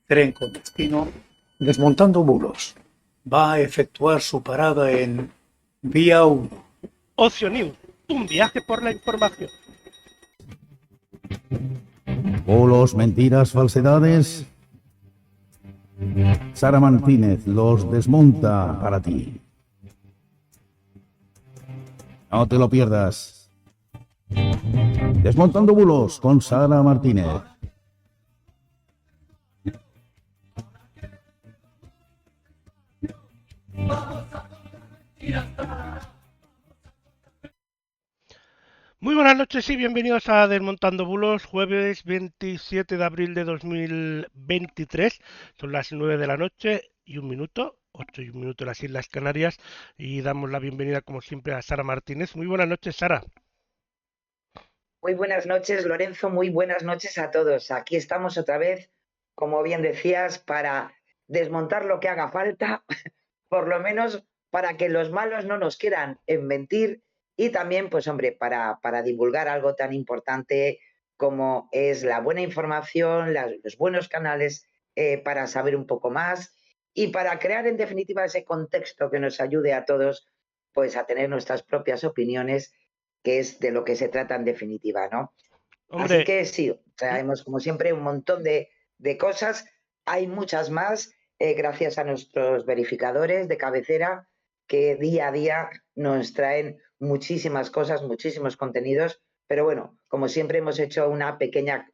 Tren con destino Desmontando Bulos. Va a efectuar su parada en Vía 1. Ocio News, un viaje por la información. Bulos, mentiras, falsedades. Sara Martínez los desmonta para ti. No te lo pierdas. Desmontando Bulos con Sara Martínez. Muy buenas noches y bienvenidos a Desmontando Bulos, jueves 27 de abril de 2023. Son las 9 de la noche y un minuto, 8 y un minuto en las Islas Canarias, y damos la bienvenida como siempre a Sara Martínez. Muy buenas noches, Sara. Muy buenas noches, Lorenzo, muy buenas noches a todos. Aquí estamos otra vez, como bien decías, para desmontar lo que haga falta, por lo menos para que los malos no nos quieran mentir y también, pues hombre, para divulgar algo tan importante como es la buena información, los buenos canales para saber un poco más y para crear en definitiva ese contexto que nos ayude a todos pues a tener nuestras propias opiniones, que es de lo que se trata en definitiva, ¿no? Hombre, Así que sí, traemos como siempre un montón de cosas, hay muchas más, gracias a nuestros verificadores de cabecera que día a día nos traen muchísimas cosas, muchísimos contenidos, pero bueno, como siempre hemos hecho una pequeña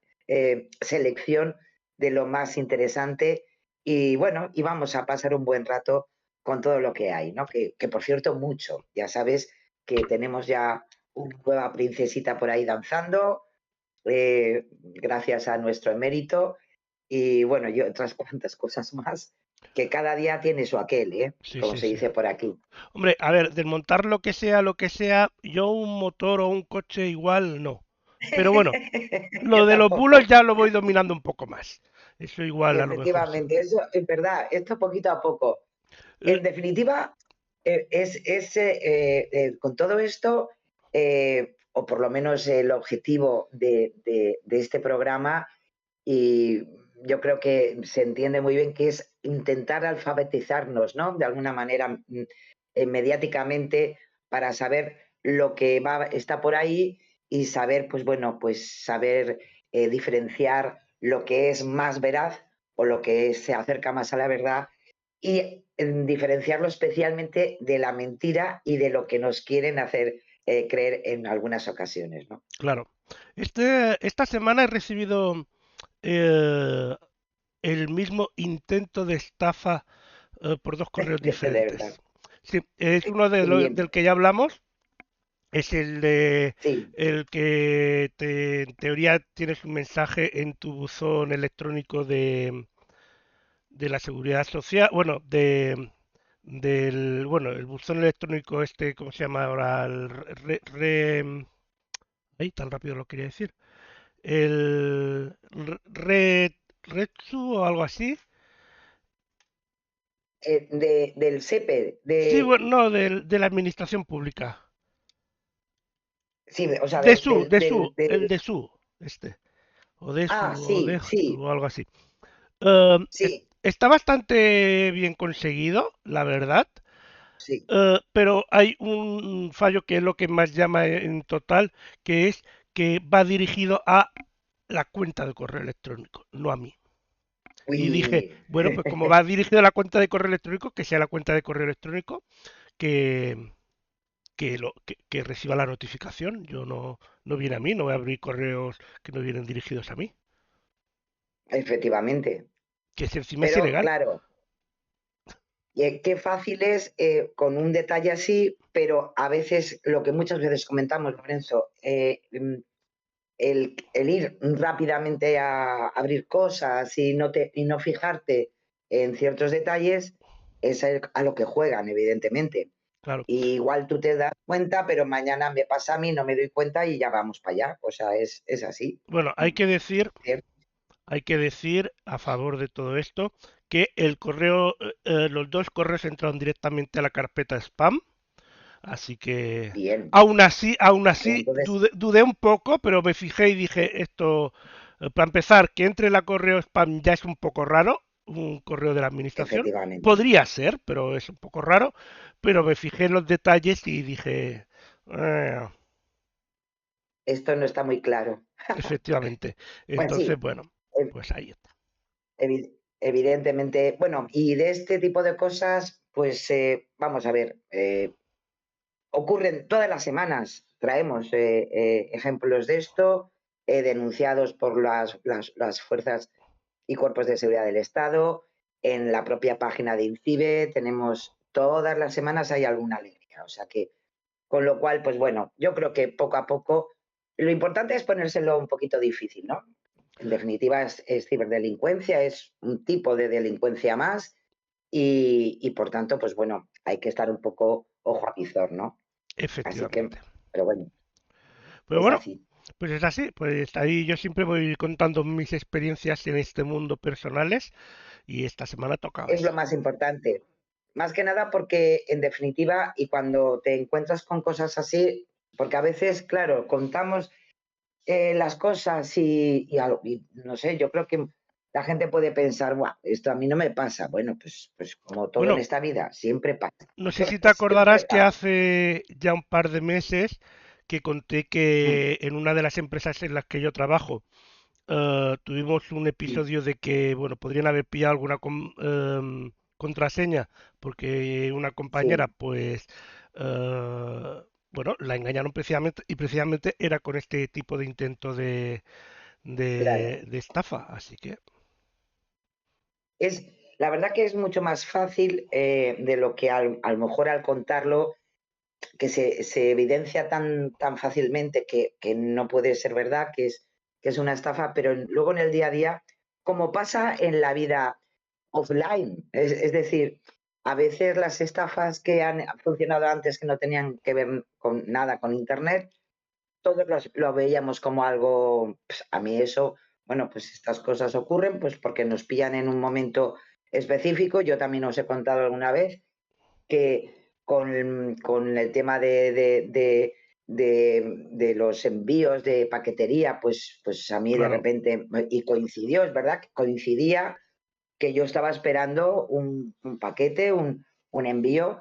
selección de lo más interesante y bueno, y vamos a pasar un buen rato con todo lo que hay, ¿no? Que por cierto, mucho, ya sabes que tenemos ya una nueva princesita por ahí danzando, gracias a nuestro emérito, y bueno, y otras cuantas cosas más, que cada día tiene su aquel, como se dice por aquí. Hombre, a ver, desmontar lo que sea, yo un motor o un coche igual no. Pero bueno, lo Yo de los bulos tampoco. ya lo voy dominando un poco más. Eso igual a lo mejor sí. Efectivamente, eso es verdad, esto poquito a poco. Eh, En definitiva, con todo esto, o por lo menos el objetivo de este programa, y yo creo que se entiende muy bien, que es intentar alfabetizarnos, ¿no? De alguna manera, mediáticamente, para saber lo que está por ahí y saber, pues bueno, pues saber diferenciar lo que es más veraz o lo que se acerca más a la verdad y diferenciarlo especialmente de la mentira y de lo que nos quieren hacer creer en algunas ocasiones, ¿no? claro. Esta semana he recibido eh, el mismo intento de estafa por dos correos De verdad. diferentes. Sí, es uno Qué bien. del que ya hablamos, es el de Sí. el que en teoría tienes un mensaje en tu buzón electrónico de la seguridad social, bueno, el buzón electrónico este, ¿cómo se llama ahora? Ay, tan rápido lo quería decir. El Retsu o algo así. Del SEPE, Sí, bueno, no, de la administración pública. sí, o sea, El de su, este. O de su, o sí, de sí, o algo así. sí, Está bastante bien conseguido, la verdad. sí. Pero hay un fallo que es lo que más llama en total, que es que va dirigido a la cuenta de correo electrónico, no a mí. Y dije, Uy. bueno, pues como va dirigido a la cuenta de correo electrónico, que sea la cuenta de correo electrónico que, que reciba la notificación. Yo no viene a mí, no voy a abrir correos que no vienen dirigidos a mí. Efectivamente. Que si encima es Pero ilegal. claro, qué fácil es con un detalle así, pero a veces lo que muchas veces comentamos, Lorenzo, el ir rápidamente a abrir cosas y no fijarte en ciertos detalles es a lo que juegan, evidentemente. Claro. Y igual tú te das cuenta, pero mañana me pasa a mí, no me doy cuenta y ya vamos para allá. O sea, es así. Bueno, ¿Cierto? hay que decir a favor de todo esto que los dos correos entraron directamente a la carpeta spam. Así que Bien. aún así Entonces, dudé un poco, pero me fijé y dije esto, para empezar, que entre la correo spam ya es un poco raro, un correo de la administración. efectivamente, Podría ser, pero es un poco raro. Pero me fijé en los detalles y dije, "Ah, esto no está muy claro. efectivamente". Bueno, Entonces, sí, bueno, ev- pues ahí está. evidentemente. Bueno, y de este tipo de cosas, pues vamos a ver, ocurren todas las semanas, traemos ejemplos de esto, denunciados por las fuerzas y cuerpos de seguridad del Estado. En la propia página de INCIBE tenemos todas las semanas hay alguna alegría. O sea que, con lo cual, pues bueno, yo creo que poco a poco, lo importante es ponérselo un poquito difícil, ¿no? En definitiva, es ciberdelincuencia, es un tipo de delincuencia más y, por tanto, pues bueno, hay que estar un poco ojo a visor, ¿no? Así que, Efectivamente. pero bueno, Pero es bueno, así. pues es así. Pues ahí yo siempre voy contando mis experiencias en este mundo personales y esta semana tocaba Es lo eso. más importante. Más que nada porque, en definitiva, y cuando te encuentras con cosas así, porque a veces, claro, contamos las cosas y no sé, yo creo que la gente puede pensar, "Buah, esto a mí no me pasa". Bueno, pues como todo en Bueno, esta vida, siempre pasa. no sé si te Siempre acordarás que pasa. hace ya un par de meses que conté Mm, que en una de las empresas en las que yo trabajo tuvimos un mm, episodio de que, bueno, podrían haber pillado alguna contraseña porque una compañera, sí, pues, bueno, la engañaron precisamente y precisamente era con este tipo de intento claro. de estafa. Así que, La verdad que es mucho más fácil de lo que a lo mejor al contarlo que se evidencia tan fácilmente que no puede ser verdad, que es una estafa, pero luego en el día a día, como pasa en la vida offline, es decir, a veces las estafas que han funcionado antes que no tenían que ver con nada con Internet, todos lo veíamos como algo, pues, a mí eso, bueno, pues estas cosas ocurren pues porque nos pillan en un momento específico. Yo también os he contado alguna vez que con el tema de los envíos de paquetería, pues a mí de claro, repente, y coincidió, es verdad, que coincidía que yo estaba esperando un paquete, un envío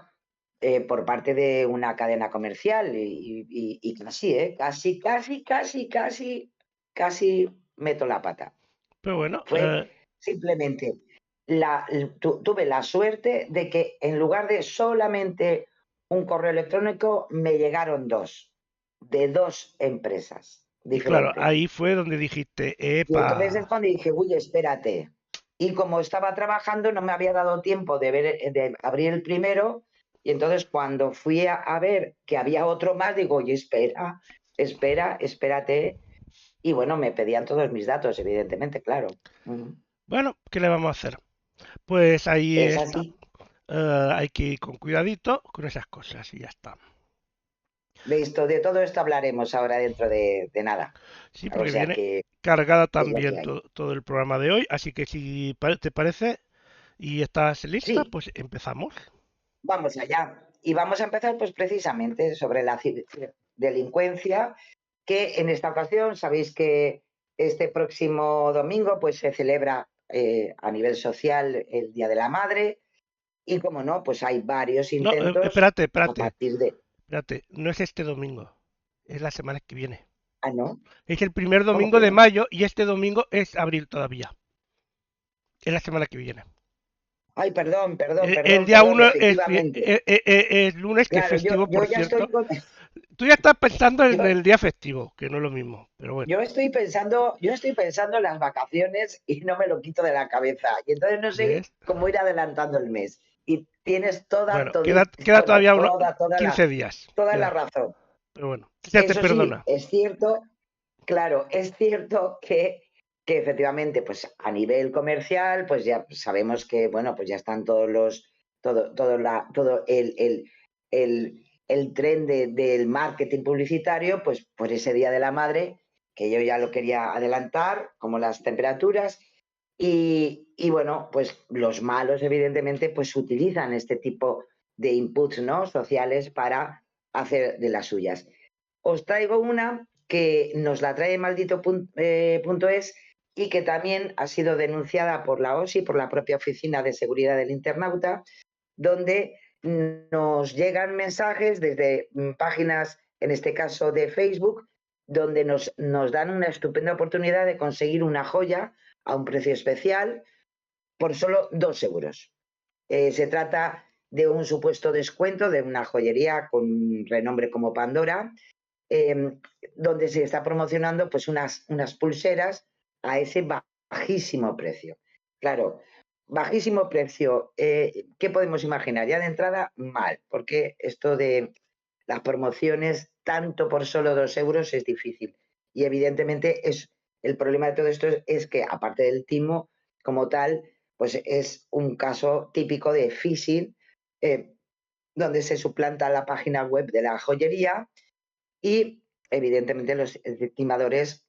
por parte de una cadena comercial y casi, casi meto la pata. pero bueno, Fue simplemente, tuve la suerte de que en lugar de solamente un correo electrónico, me llegaron dos, de dos empresas y claro, diferentes. ahí fue donde dijiste, Y entonces es epa, cuando dije, uy, espérate. Y como estaba trabajando, no me había dado tiempo de abrir el primero. Y entonces cuando fui a ver que había otro más, digo, oye, espérate. Y bueno, me pedían todos mis datos, evidentemente, claro. bueno, ¿qué le vamos a hacer? Pues ahí Es está. así. Hay que ir con cuidadito con esas cosas y ya está. De todo esto hablaremos ahora dentro de nada. Sí, O porque sea viene que cargada es lo que también hay. todo el programa de hoy, así que si te parece y estás lista, Sí, pues empezamos. vamos allá. Y vamos a empezar pues precisamente sobre la delincuencia, que en esta ocasión sabéis que este próximo domingo pues se celebra a nivel social el Día de la Madre y como no, pues hay varios No, intentos espérate, a partir de... espérate, no es este domingo, es la semana que viene. Ah, ¿no? Es el primer ¿Cómo domingo que de no? mayo y este domingo es abril todavía. Es la semana que viene. Ay, El día uno efectivamente. es lunes, que es Claro, festivo, yo por ya estoy cierto. con... Tú ya estás pensando en Yo, el día festivo, que no es lo mismo, pero bueno. yo estoy pensando en las vacaciones y no me lo quito de la cabeza. Y entonces no sé ¿Ves? cómo ir adelantando el mes. Y tienes Bueno, queda todavía unos 15 días. toda la Queda. razón. Pero bueno, se te Eso sí, perdona. es cierto, claro, es cierto que efectivamente, pues a nivel comercial, pues ya sabemos que, bueno, pues ya están todo el tren del marketing publicitario, pues por ese Día de la Madre, que yo ya lo quería adelantar, como las temperaturas, y bueno, pues los malos, evidentemente, pues utilizan este tipo de inputs, ¿no? Sociales para hacer de las suyas. Os traigo una que nos la trae maldito.es y que también ha sido denunciada por la OSI, por la propia Oficina de Seguridad del Internauta, donde nos llegan mensajes desde páginas, en este caso de Facebook, donde nos dan una estupenda oportunidad de conseguir una joya a un precio especial por solo 2 euros. Se trata de un supuesto descuento de una joyería con renombre como Pandora, donde se está promocionando pues unas pulseras a ese bajísimo precio. Claro, bajísimo precio, ¿qué podemos imaginar? Ya de entrada, mal, porque esto de las promociones tanto por solo 2 euros es difícil. Y evidentemente el problema de todo esto es que, aparte del timo como tal, pues es un caso típico de phishing, donde se suplanta la página web de la joyería y evidentemente los timadores,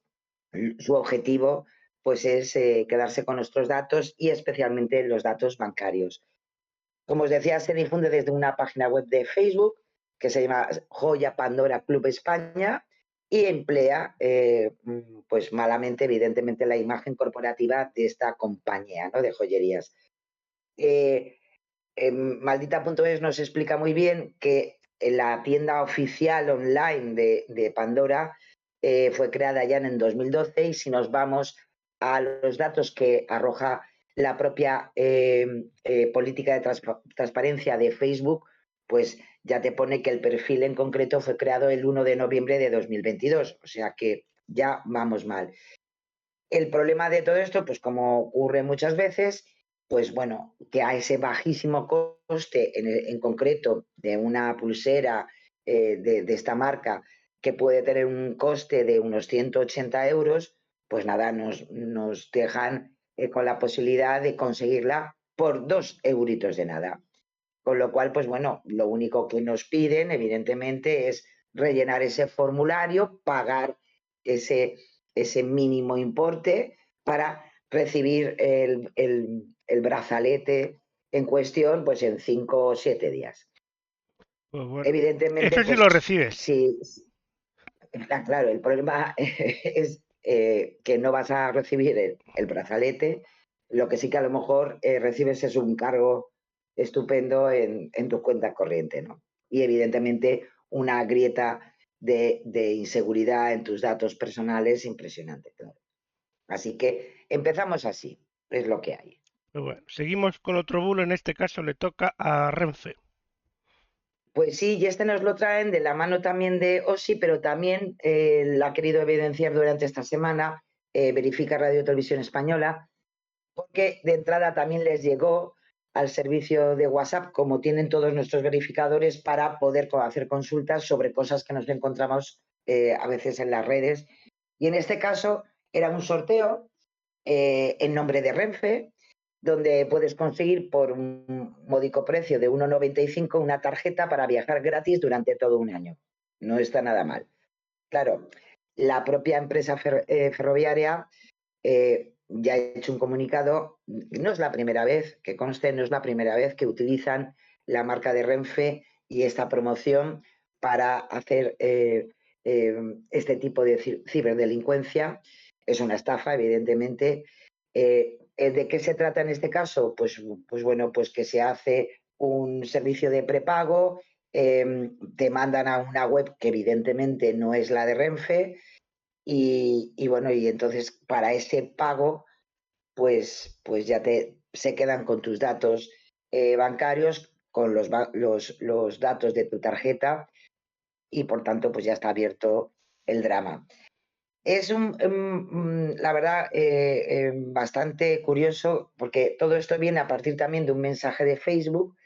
su objetivo pues es quedarse con nuestros datos y especialmente los datos bancarios. Como os decía, se difunde desde una página web de Facebook que se llama Joya Pandora Club España y emplea, pues malamente, evidentemente, la imagen corporativa de esta compañía, ¿no?, de joyerías. Maldita.es nos explica muy bien que la tienda oficial online de Pandora fue creada ya en 2012 y si nos vamos a los datos que arroja la propia política de transparencia de Facebook, pues ya te pone que el perfil en concreto fue creado el 1 de noviembre de 2022, o sea que ya vamos mal. El problema de todo esto, pues como ocurre muchas veces, pues bueno, que a ese bajísimo coste, en concreto de una pulsera de esta marca, que puede tener un coste de unos 180 euros, pues nada, nos dejan con la posibilidad de conseguirla por 2 euritos de nada. Con lo cual, pues bueno, lo único que nos piden, evidentemente, es rellenar ese formulario, pagar ese mínimo importe para recibir el brazalete en cuestión pues en 5 o 7 días. Pues bueno, Evidentemente, eso sí pues lo recibes. sí, está claro, el problema es que no vas a recibir el brazalete, lo que sí que a lo mejor recibes es un cargo estupendo en tu cuenta corriente, ¿no? Y evidentemente una grieta de inseguridad en tus datos personales impresionante, claro. Así que empezamos así, es lo que hay. Pues bueno, seguimos con otro bulo, en este caso le toca a Renfe. Pues sí, y este nos lo traen de la mano también de OSI, pero también la ha querido evidenciar durante esta semana, Verifica Radio Televisión Española, porque de entrada también les llegó al servicio de WhatsApp, como tienen todos nuestros verificadores, para poder hacer consultas sobre cosas que nos encontramos a veces en las redes. Y en este caso era un sorteo en nombre de Renfe, donde puedes conseguir por un módico precio de 1,95 una tarjeta para viajar gratis durante todo un año. No está nada mal. Claro, la propia empresa ferroviaria ya ha hecho un comunicado. No es la primera vez, que conste, no es la primera vez que utilizan la marca de Renfe y esta promoción para hacer este tipo de ciberdelincuencia. Es una estafa, evidentemente. ¿De qué se trata en este caso? Pues bueno, pues que se hace un servicio de prepago, te mandan a una web que evidentemente no es la de Renfe y bueno, y entonces para ese pago pues ya se quedan con tus datos bancarios, con los datos de tu tarjeta y por tanto pues ya está abierto el drama. Es la verdad, bastante curioso porque todo esto viene a partir también de un mensaje de Facebook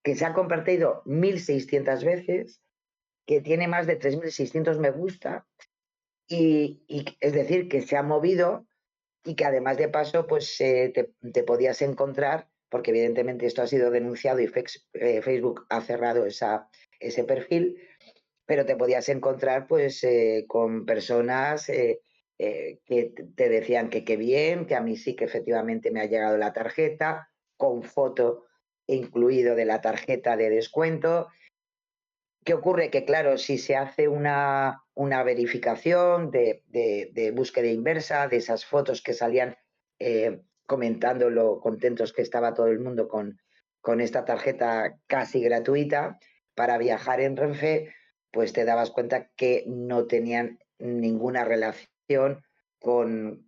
que se ha compartido 1.600 veces, que tiene más de 3.600 me gusta y es decir, que se ha movido y que además de paso pues te podías encontrar, porque evidentemente esto ha sido denunciado y Facebook ha cerrado ese perfil, pero te podías encontrar pues con personas que te decían que qué bien, que a mí sí que efectivamente me ha llegado la tarjeta, con foto incluido de la tarjeta de descuento. ¿Qué ocurre? Que claro, si se hace una verificación de búsqueda inversa de esas fotos que salían comentando lo contentos que estaba todo el mundo con esta tarjeta casi gratuita para viajar en Renfe, pues te dabas cuenta que no tenían ninguna relación con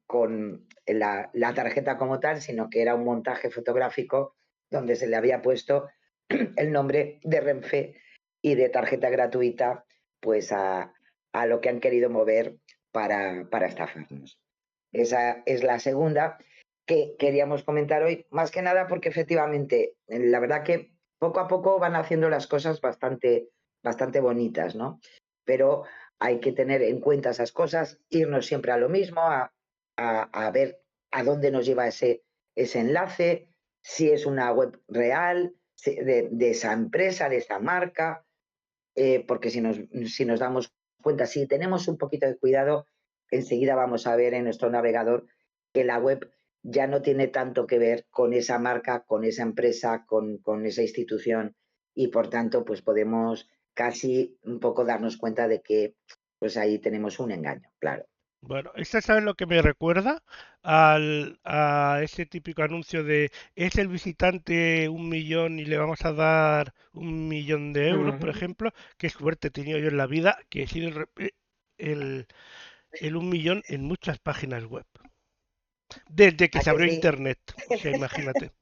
la tarjeta como tal, sino que era un montaje fotográfico donde se le había puesto el nombre de Renfe y de tarjeta gratuita, pues a lo que han querido mover para estafarnos. Esa es la segunda que queríamos comentar hoy, más que nada porque efectivamente, la verdad que poco a poco van haciendo las cosas bastante bonitas, ¿no? Pero hay que tener en cuenta esas cosas, irnos siempre a lo mismo, a ver a dónde nos lleva ese enlace, si es una web real, de esa empresa, de esa marca, porque si nos damos cuenta, si tenemos un poquito de cuidado, enseguida vamos a ver en nuestro navegador que la web ya no tiene tanto que ver con esa marca, con esa empresa, con esa institución y por tanto pues podemos casi un poco darnos cuenta de que pues ahí tenemos un engaño, claro. Bueno, ¿esta sabes lo que me recuerda? A ese típico anuncio de es el visitante 1 millón y le vamos a dar 1 millón de euros, por Ujú. ejemplo. Qué suerte he tenido yo en la vida que he sido el, el 1 millón en muchas páginas web. Desde que ¿A se que abrió sí? Internet. O sea, imagínate.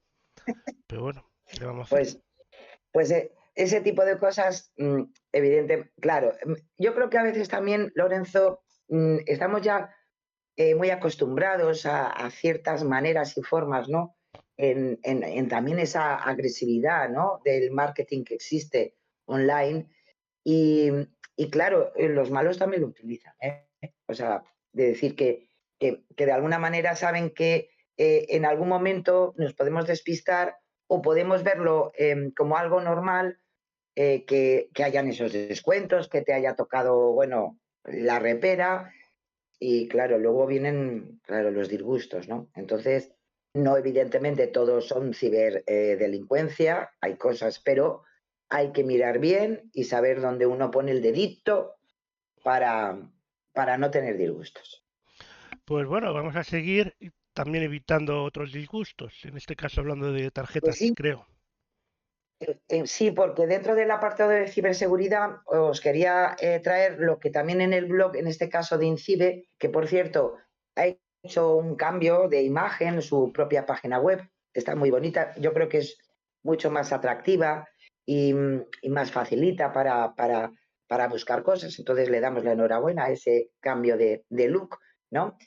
Pero bueno, ¿qué vamos a hacer? Pues Pues ese tipo de cosas, evidente, claro. Yo creo que a veces también, Lorenzo, estamos ya muy acostumbrados a ciertas maneras y formas, ¿no? En también esa agresividad, ¿no? Del marketing que existe online. Y, y claro, los malos también lo utilizan, ¿eh? O sea, de decir que de alguna manera saben que en algún momento nos podemos despistar o podemos verlo como algo normal, que hayan esos descuentos, que te haya tocado, bueno, la repera y claro, luego vienen, claro, los disgustos, ¿no? Entonces, no evidentemente todos son ciberdelincuencia, hay cosas, pero hay que mirar bien y saber dónde uno pone el dedito para, para no tener disgustos. Pues bueno, vamos a seguir también evitando otros disgustos. En este caso hablando de Pues tarjetas, sí, creo. sí, porque dentro del apartado de ciberseguridad os quería traer lo que también en el blog, en este caso de Incibe, que por cierto ha hecho un cambio de imagen, su propia página web, está muy bonita, yo creo que es mucho más atractiva y más facilita para buscar cosas, entonces le damos la enhorabuena a ese cambio de look, ¿no?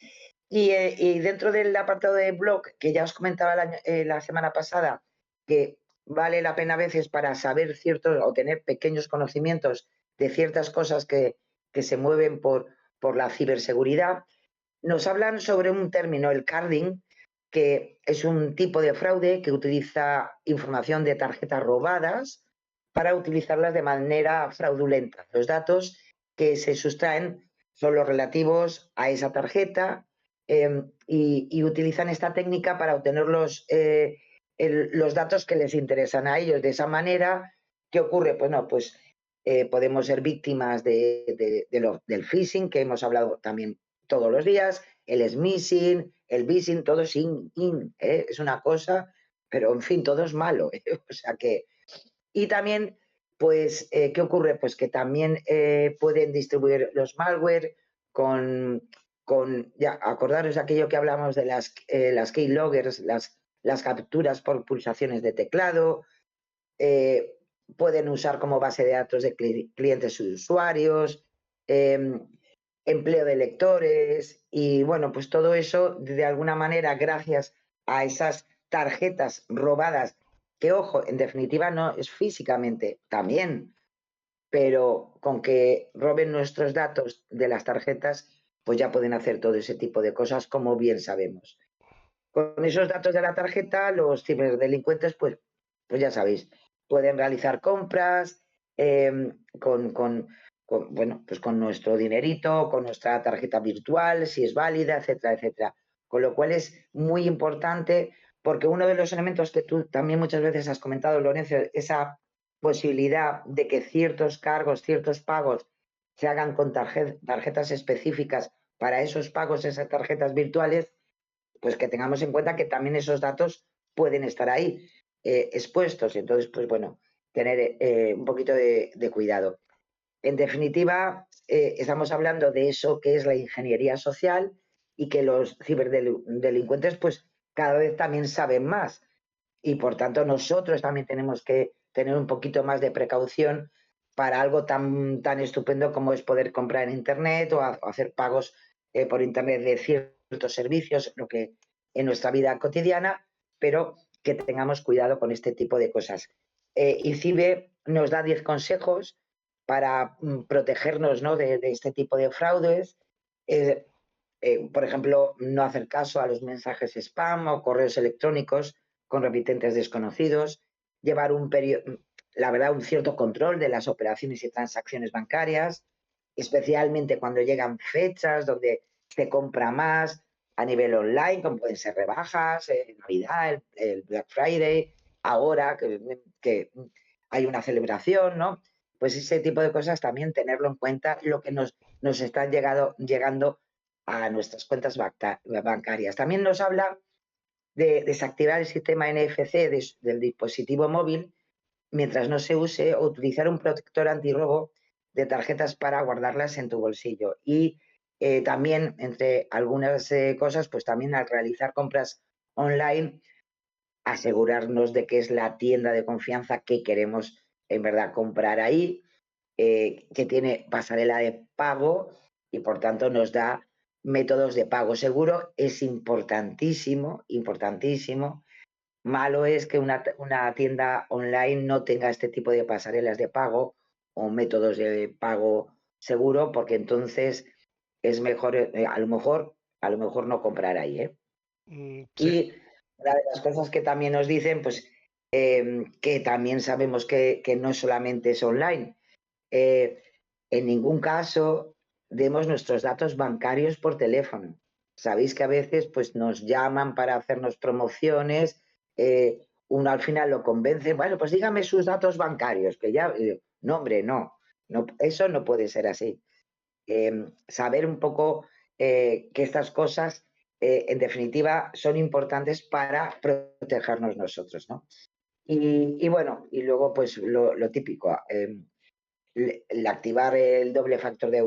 Y dentro del apartado de blog, que ya os comentaba la semana pasada, que vale la pena a veces para saber ciertos o tener pequeños conocimientos de ciertas cosas que se mueven por la ciberseguridad, nos hablan sobre un término, el carding, que es un tipo de fraude que utiliza información de tarjetas robadas para utilizarlas de manera fraudulenta. Los datos que se sustraen son los relativos a esa tarjeta y utilizan esta técnica para obtener los datos que les interesan a ellos. De esa manera, ¿qué ocurre? Pues no, pues podemos ser víctimas del phishing, que hemos hablado también todos los días, el smishing, el phishing, todo es es una cosa, pero en fin, todo es malo. O sea que, y también, pues, ¿qué ocurre? Pues que también pueden distribuir los malware ya acordaros de aquello que hablamos de las keyloggers, las capturas por pulsaciones de teclado, eh, pueden usar como base de datos de clientes y usuarios, eh, empleo de lectores y bueno, pues todo eso de alguna manera gracias a esas tarjetas robadas, que ojo, en definitiva no es físicamente, también, pero con que roben nuestros datos de las tarjetas, pues ya pueden hacer todo ese tipo de cosas como bien sabemos. Con esos datos de la tarjeta, los ciberdelincuentes, pues ya sabéis, pueden realizar compras bueno, pues con nuestro dinerito, con nuestra tarjeta virtual, si es válida, etcétera, etcétera. Con lo cual es muy importante, porque uno de los elementos que tú también muchas veces has comentado, Lorenzo, esa posibilidad de que ciertos cargos, ciertos pagos se hagan con tarjetas específicas para esos pagos, esas tarjetas virtuales, pues que tengamos en cuenta que también esos datos pueden estar ahí expuestos. Entonces, pues bueno, tener un poquito de cuidado. En definitiva, estamos hablando de eso que es la ingeniería social y que los ciberdelincuentes pues cada vez también saben más. Y por tanto nosotros también tenemos que tener un poquito más de precaución para algo tan estupendo como es poder comprar en Internet o hacer pagos por Internet de ciertos servicios, lo que en nuestra vida cotidiana, pero que tengamos cuidado con este tipo de cosas. ICIBE nos da 10 consejos para protegernos, ¿no?, de este tipo de fraudes. Por ejemplo, no hacer caso a los mensajes spam o correos electrónicos con remitentes desconocidos, llevar la verdad, un cierto control de las operaciones y transacciones bancarias, especialmente cuando llegan fechas donde se compra más a nivel online, como pueden ser rebajas, Navidad, el Black Friday, ahora que hay una celebración, ¿no? Pues ese tipo de cosas también tenerlo en cuenta, lo que nos están llegando a nuestras cuentas bancarias. También nos habla de desactivar el sistema NFC del dispositivo móvil mientras no se use o utilizar un protector antirrobo de tarjetas para guardarlas en tu bolsillo. Y también, entre algunas cosas, pues también al realizar compras online, asegurarnos de que es la tienda de confianza que queremos en verdad comprar ahí, que tiene pasarela de pago y por tanto nos da métodos de pago seguro. Es importantísimo, importantísimo. Malo es que una tienda online no tenga este tipo de pasarelas de pago o métodos de pago seguro, porque entonces es mejor, a lo mejor no comprar ahí, ¿eh? Sí. Y una de las cosas que también nos dicen, pues que también sabemos que no solamente es online. En ningún caso demos nuestros datos bancarios por teléfono. Sabéis que a veces pues, nos llaman para hacernos promociones, uno al final lo convence, bueno, pues dígame sus datos bancarios, que ya, no, hombre, no, eso no puede ser así. Saber un poco que estas cosas, en definitiva, son importantes para protegernos nosotros, ¿no? Y bueno, y luego pues lo típico, el activar el doble factor de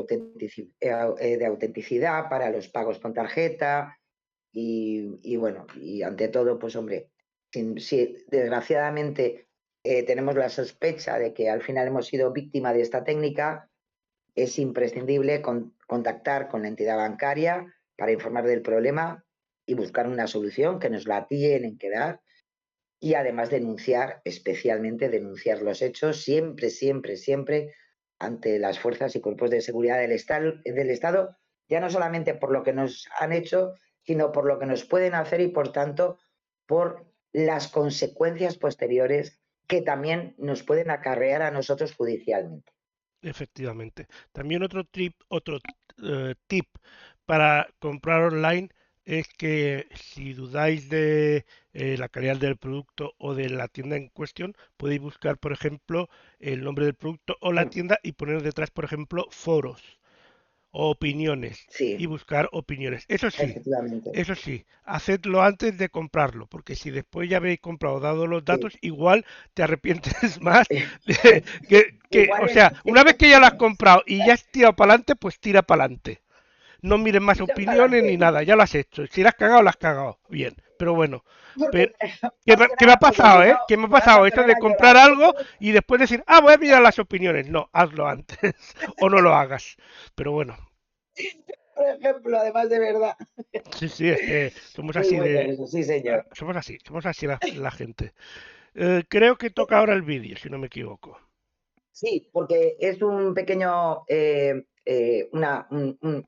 autenticidad para los pagos con tarjeta y bueno, y ante todo, pues hombre, si desgraciadamente tenemos la sospecha de que al final hemos sido víctima de esta técnica, es imprescindible contactar con la entidad bancaria para informar del problema y buscar una solución que nos la tienen que dar y además denunciar, especialmente denunciar los hechos siempre, siempre, siempre ante las fuerzas y cuerpos de seguridad del Estado, ya no solamente por lo que nos han hecho, sino por lo que nos pueden hacer y, por tanto, por las consecuencias posteriores que también nos pueden acarrear a nosotros judicialmente. Efectivamente. También otro tip para comprar online es que si dudáis de la calidad del producto o de la tienda en cuestión, podéis buscar, por ejemplo, el nombre del producto o la tienda y poner detrás, por ejemplo, foros o opiniones y Sí, buscar opiniones. efectivamente. Eso sí, hacedlo antes de comprarlo, porque si después ya habéis comprado, dado los Sí. datos, igual te arrepientes más. O Igual sea, una vez que ya lo has comprado y ya has tirado para adelante, pues tira para adelante. No mires más tira para opiniones ni adelante. nada, ya lo has hecho. Si la has cagado, la has cagado. Bien, pero bueno. Pero, Porque ¿qué más me, que qué me ha nada, porque pasado, si no, eh? ¿Qué me ha me vas pasado? a Eso poner de a comprar llorar. algo y después decir, voy a mirar las opiniones. No, hazlo antes. O no lo hagas. Pero bueno, Por ejemplo, además de verdad. sí, sí, es que somos Muy así bueno de. eso, sí, señor. Somos así la gente. Creo que toca ahora el vídeo, si no me equivoco. Sí, porque es un pequeño,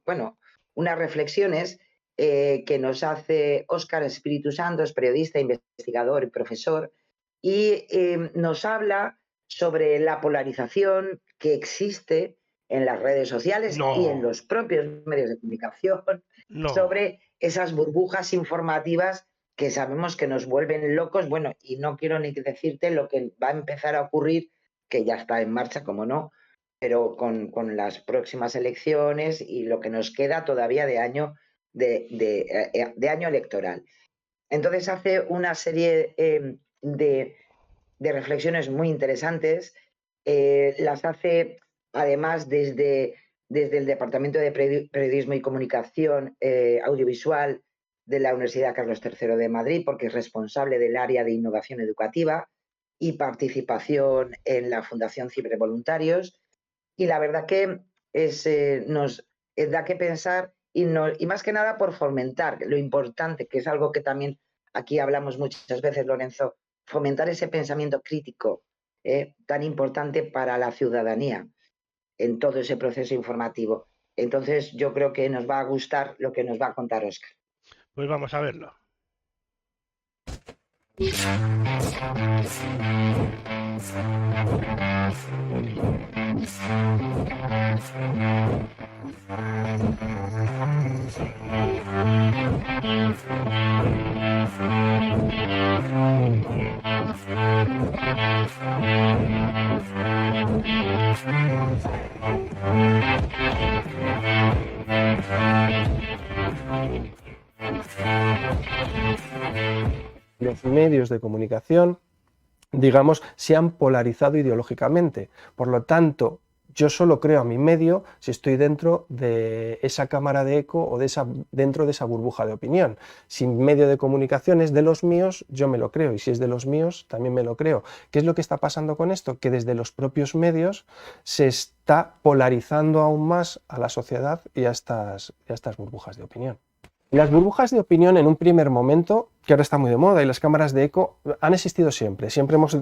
bueno, unas reflexiones que nos hace Óscar Espíritu Santo, es periodista, investigador y profesor, y nos habla sobre la polarización que existe en las redes sociales y en No, los propios medios de comunicación, no. sobre esas burbujas informativas que sabemos que nos vuelven locos. Bueno, y no quiero ni decirte lo que va a empezar a ocurrir, que ya está en marcha, como no, pero con las próximas elecciones y lo que nos queda todavía de año, de año electoral. Entonces hace una serie de reflexiones muy interesantes, las hace además desde el Departamento de Periodismo y Comunicación Audiovisual de la Universidad Carlos III de Madrid, porque es responsable del área de innovación educativa y participación en la Fundación Cibervoluntarios. Y la verdad que nos da que pensar y más que nada por fomentar lo importante, que es algo que también aquí hablamos muchas veces, Lorenzo, fomentar ese pensamiento crítico tan importante para la ciudadanía en todo ese proceso informativo. Entonces yo creo que nos va a gustar lo que nos va a contar Óscar. Pues vamos a verlo. Los medios de comunicación, digamos, se han polarizado ideológicamente. Por lo tanto, yo solo creo a mi medio si estoy dentro de esa cámara de eco o dentro de esa burbuja de opinión. Si medio de comunicación es de los míos, yo me lo creo, y si es de los míos, también me lo creo. ¿Qué es lo que está pasando con esto? Que desde los propios medios se está polarizando aún más a la sociedad y a estas burbujas de opinión. Las burbujas de opinión en un primer momento, que ahora está muy de moda, y las cámaras de eco han existido siempre. Siempre hemos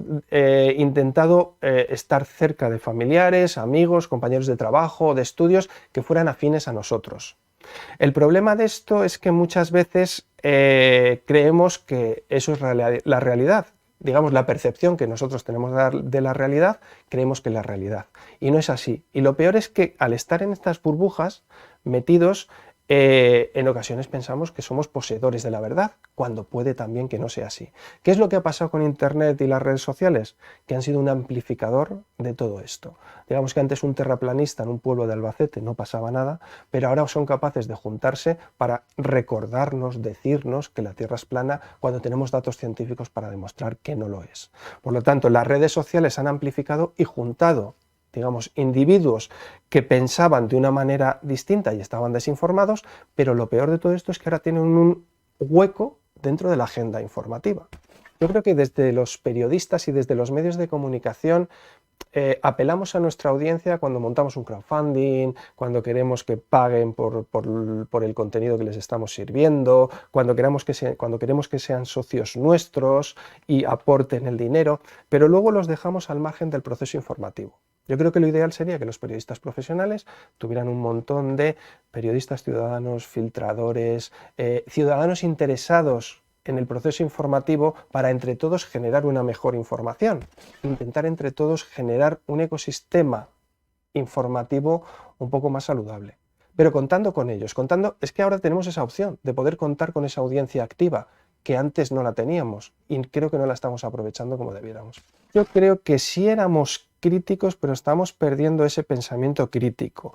intentado estar cerca de familiares, amigos, compañeros de trabajo, de estudios que fueran afines a nosotros. El problema de esto es que muchas veces creemos que eso es la realidad. Digamos, la percepción que nosotros tenemos de la realidad, creemos que es la realidad. Y no es así. Y lo peor es que al estar en estas burbujas metidos, en ocasiones pensamos que somos poseedores de la verdad, cuando puede también que no sea así. ¿Qué es lo que ha pasado con Internet y las redes sociales? Que han sido un amplificador de todo esto. Digamos que antes un terraplanista en un pueblo de Albacete no pasaba nada, pero ahora son capaces de juntarse para recordarnos, decirnos que la Tierra es plana cuando tenemos datos científicos para demostrar que no lo es. Por lo tanto, las redes sociales han amplificado y juntado, digamos, individuos que pensaban de una manera distinta y estaban desinformados, pero lo peor de todo esto es que ahora tienen un hueco dentro de la agenda informativa. Yo creo que desde los periodistas y desde los medios de comunicación apelamos a nuestra audiencia cuando montamos un crowdfunding, cuando queremos que paguen por el contenido que les estamos sirviendo, cuando queremos que sean socios nuestros y aporten el dinero, pero luego los dejamos al margen del proceso informativo. Yo creo que lo ideal sería que los periodistas profesionales tuvieran un montón de periodistas ciudadanos, filtradores, ciudadanos interesados en el proceso informativo para entre todos generar una mejor información, intentar entre todos generar un ecosistema informativo un poco más saludable. Pero contando con ellos, es que ahora tenemos esa opción de poder contar con esa audiencia activa que antes no la teníamos y creo que no la estamos aprovechando como debiéramos. Yo creo que sí éramos críticos, pero estamos perdiendo ese pensamiento crítico.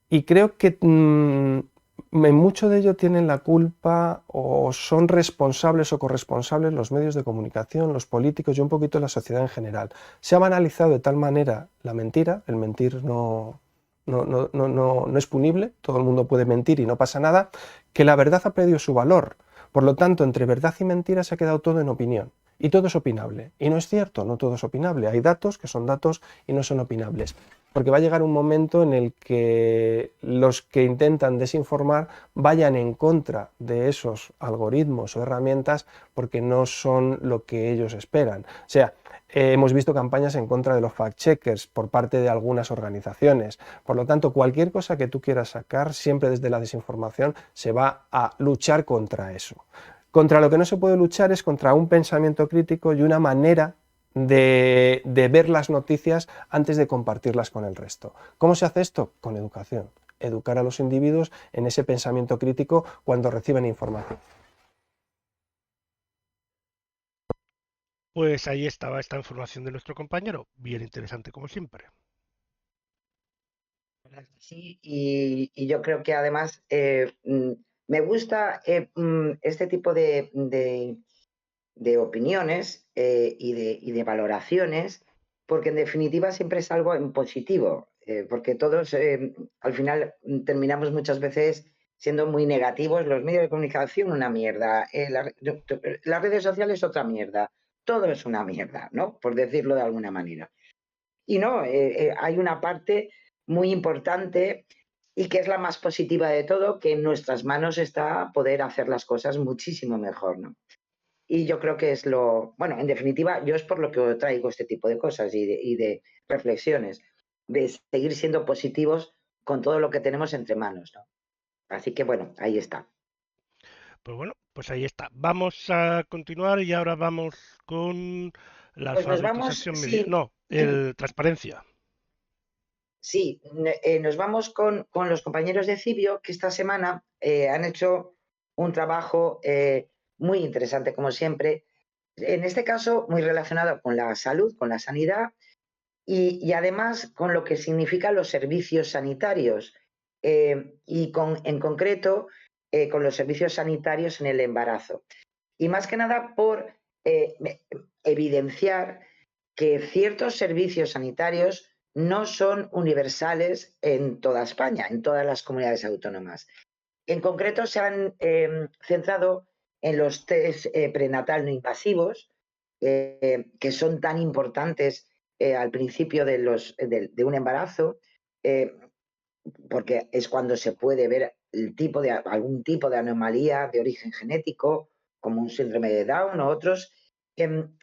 Y creo que en mucho de ello tienen la culpa o son responsables o corresponsables los medios de comunicación, los políticos y un poquito la sociedad en general. Se ha banalizado de tal manera la mentira, el mentir no es punible, todo el mundo puede mentir y no pasa nada, que la verdad ha perdido su valor. Por lo tanto, entre verdad y mentira se ha quedado todo en opinión. Y todo es opinable. Y no es cierto, no todo es opinable. Hay datos que son datos y no son opinables. Porque va a llegar un momento en el que los que intentan desinformar vayan en contra de esos algoritmos o herramientas porque no son lo que ellos esperan. O sea, hemos visto campañas en contra de los fact-checkers por parte de algunas organizaciones. Por lo tanto, cualquier cosa que tú quieras sacar, siempre desde la desinformación, se va a luchar contra eso. Contra lo que no se puede luchar es contra un pensamiento crítico y una manera de ver las noticias antes de compartirlas con el resto. ¿Cómo se hace esto? Con educación. Educar a los individuos en ese pensamiento crítico cuando reciben información. Pues ahí estaba esta información de nuestro compañero, bien interesante como siempre. Sí, y yo creo que además me gusta este tipo de opiniones y de valoraciones, porque en definitiva siempre es algo en positivo, porque todos al final terminamos muchas veces siendo muy negativos. Los medios de comunicación una mierda, las redes sociales otra mierda, todo es una mierda, ¿no? Por decirlo de alguna manera. Y no, hay una parte muy importante y que es la más positiva de todo, que en nuestras manos está poder hacer las cosas muchísimo mejor, ¿no? Y yo creo que es bueno, en definitiva, yo es por lo que traigo este tipo de cosas y de reflexiones, de seguir siendo positivos con todo lo que tenemos entre manos, ¿no? Así que bueno, ahí está. Pues bueno, pues ahí está. Vamos a continuar y ahora vamos con la Pues nos vamos, alfabetización media. sí, No, el transparencia. sí, nos vamos con los compañeros de Cibio, que esta semana han hecho un trabajo muy interesante, como siempre. En este caso, muy relacionado con la salud, con la sanidad y además con lo que significan los servicios sanitarios en concreto con los servicios sanitarios en el embarazo. Y más que nada por eh, evidenciar que ciertos servicios sanitarios no son universales en toda España, en todas las comunidades autónomas. En concreto, se han centrado en los test prenatal no invasivos, que son tan importantes al principio de un embarazo, eh, porque es cuando se puede ver algún tipo de anomalía de origen genético, como un síndrome de Down o otros,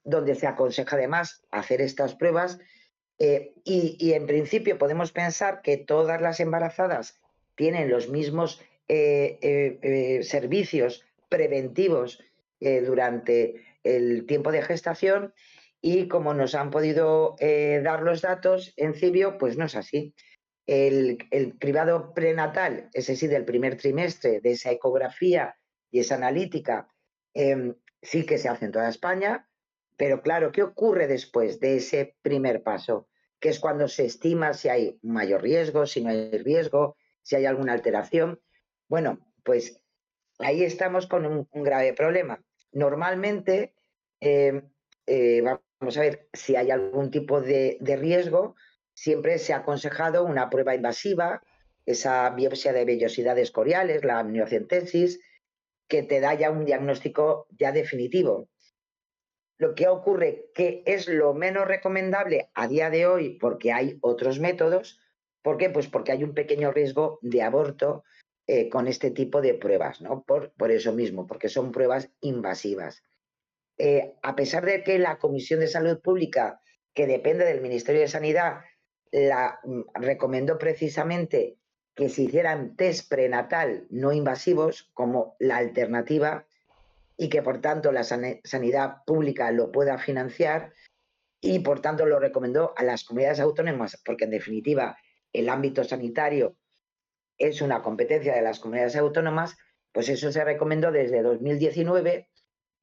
donde se aconseja además hacer estas pruebas. Y en principio podemos pensar que todas las embarazadas tienen los mismos servicios preventivos durante el tiempo de gestación, y como nos han podido dar los datos en Cibio, pues no es así. El cribado prenatal, ese sí, del primer trimestre, de esa ecografía y esa analítica, sí que se hace en toda España, pero claro, ¿qué ocurre después de ese primer paso? Que es cuando se estima si hay mayor riesgo, si no hay riesgo, si hay alguna alteración. Bueno, pues ahí estamos con un grave problema. Normalmente, vamos a ver, si hay algún tipo de riesgo, siempre se ha aconsejado una prueba invasiva, esa biopsia de vellosidades coriales, la amniocentesis, que te da ya un diagnóstico ya definitivo. Lo que ocurre que es lo menos recomendable a día de hoy, porque hay otros métodos. ¿Por qué? Pues porque hay un pequeño riesgo de aborto con este tipo de pruebas, ¿no? Por eso mismo, porque son pruebas invasivas. A pesar de que la Comisión de Salud Pública, que depende del Ministerio de Sanidad, recomendó precisamente que se hicieran test prenatal no invasivos como la alternativa, y que por tanto la sanidad pública lo pueda financiar, y por tanto lo recomendó a las comunidades autónomas, porque en definitiva el ámbito sanitario es una competencia de las comunidades autónomas. Pues eso se recomendó desde 2019,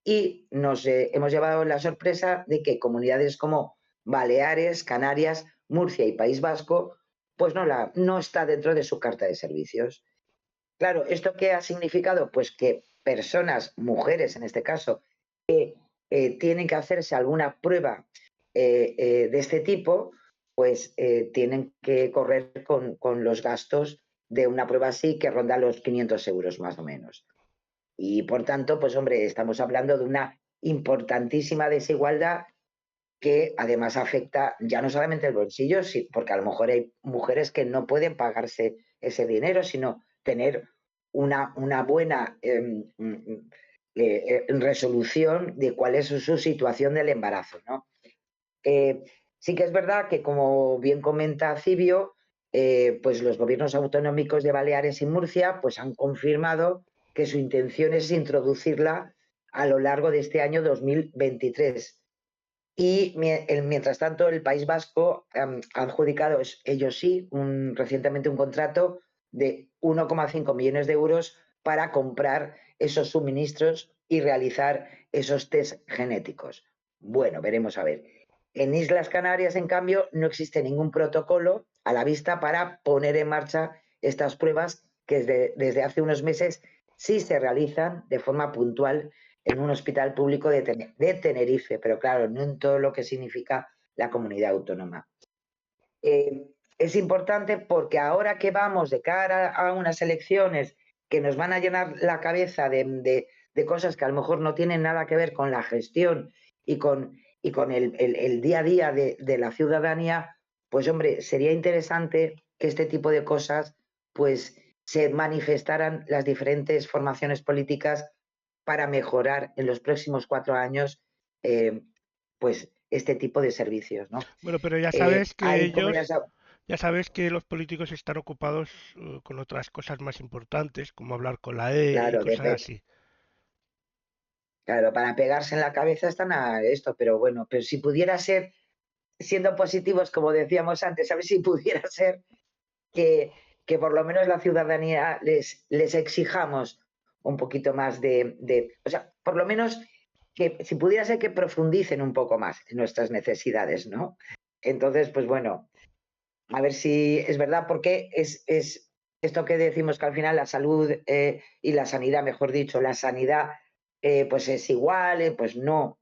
y nos hemos llevado la sorpresa de que comunidades como Baleares, Canarias, Murcia y País Vasco, pues no está dentro de su carta de servicios. Claro, ¿esto qué ha significado? Pues que personas, mujeres en este caso, tienen que hacerse alguna prueba de este tipo, pues tienen que correr con los gastos de una prueba así, que ronda los 500 euros más o menos. Y por tanto, pues hombre, estamos hablando de una importantísima desigualdad que además afecta ya no solamente el bolsillo, porque a lo mejor hay mujeres que no pueden pagarse ese dinero, sino tener una buena resolución de cuál es su situación del embarazo, ¿no? Sí que es verdad que, como bien comenta Cibio, pues los gobiernos autonómicos de Baleares y Murcia pues han confirmado que su intención es introducirla a lo largo de este año 2023. Y mientras tanto, el País Vasco ha adjudicado, ellos sí, recientemente un contrato de 1,5 millones de euros para comprar esos suministros y realizar esos test genéticos. Bueno, veremos a ver. En Islas Canarias, en cambio, no existe ningún protocolo a la vista para poner en marcha estas pruebas que desde hace unos meses sí se realizan de forma puntual en un hospital público de Tenerife, pero claro, no en todo lo que significa la comunidad autónoma. Es importante porque ahora que vamos de cara a unas elecciones que nos van a llenar la cabeza de cosas que a lo mejor no tienen nada que ver con la gestión y con el día a día de la ciudadanía, pues hombre, sería interesante que este tipo de cosas pues se manifestaran las diferentes formaciones políticas para mejorar en los próximos 4 años pues este tipo de servicios, ¿no? Bueno, pero ya sabes que Hay ellos, comunidades. ya sabes que los políticos están ocupados con otras cosas más importantes, como hablar con la E y Claro, cosas así. claro, para pegarse en la cabeza están a esto, pero bueno, pero si pudiera ser, siendo positivos, como decíamos antes, a ver si pudiera ser que por lo menos la ciudadanía les exijamos un poquito más o sea, por lo menos que si pudiera ser que profundicen un poco más en nuestras necesidades, ¿no? Entonces, pues bueno, a ver si es verdad, porque es esto que decimos que al final la salud y la sanidad, mejor dicho, la sanidad pues es igual, pues no,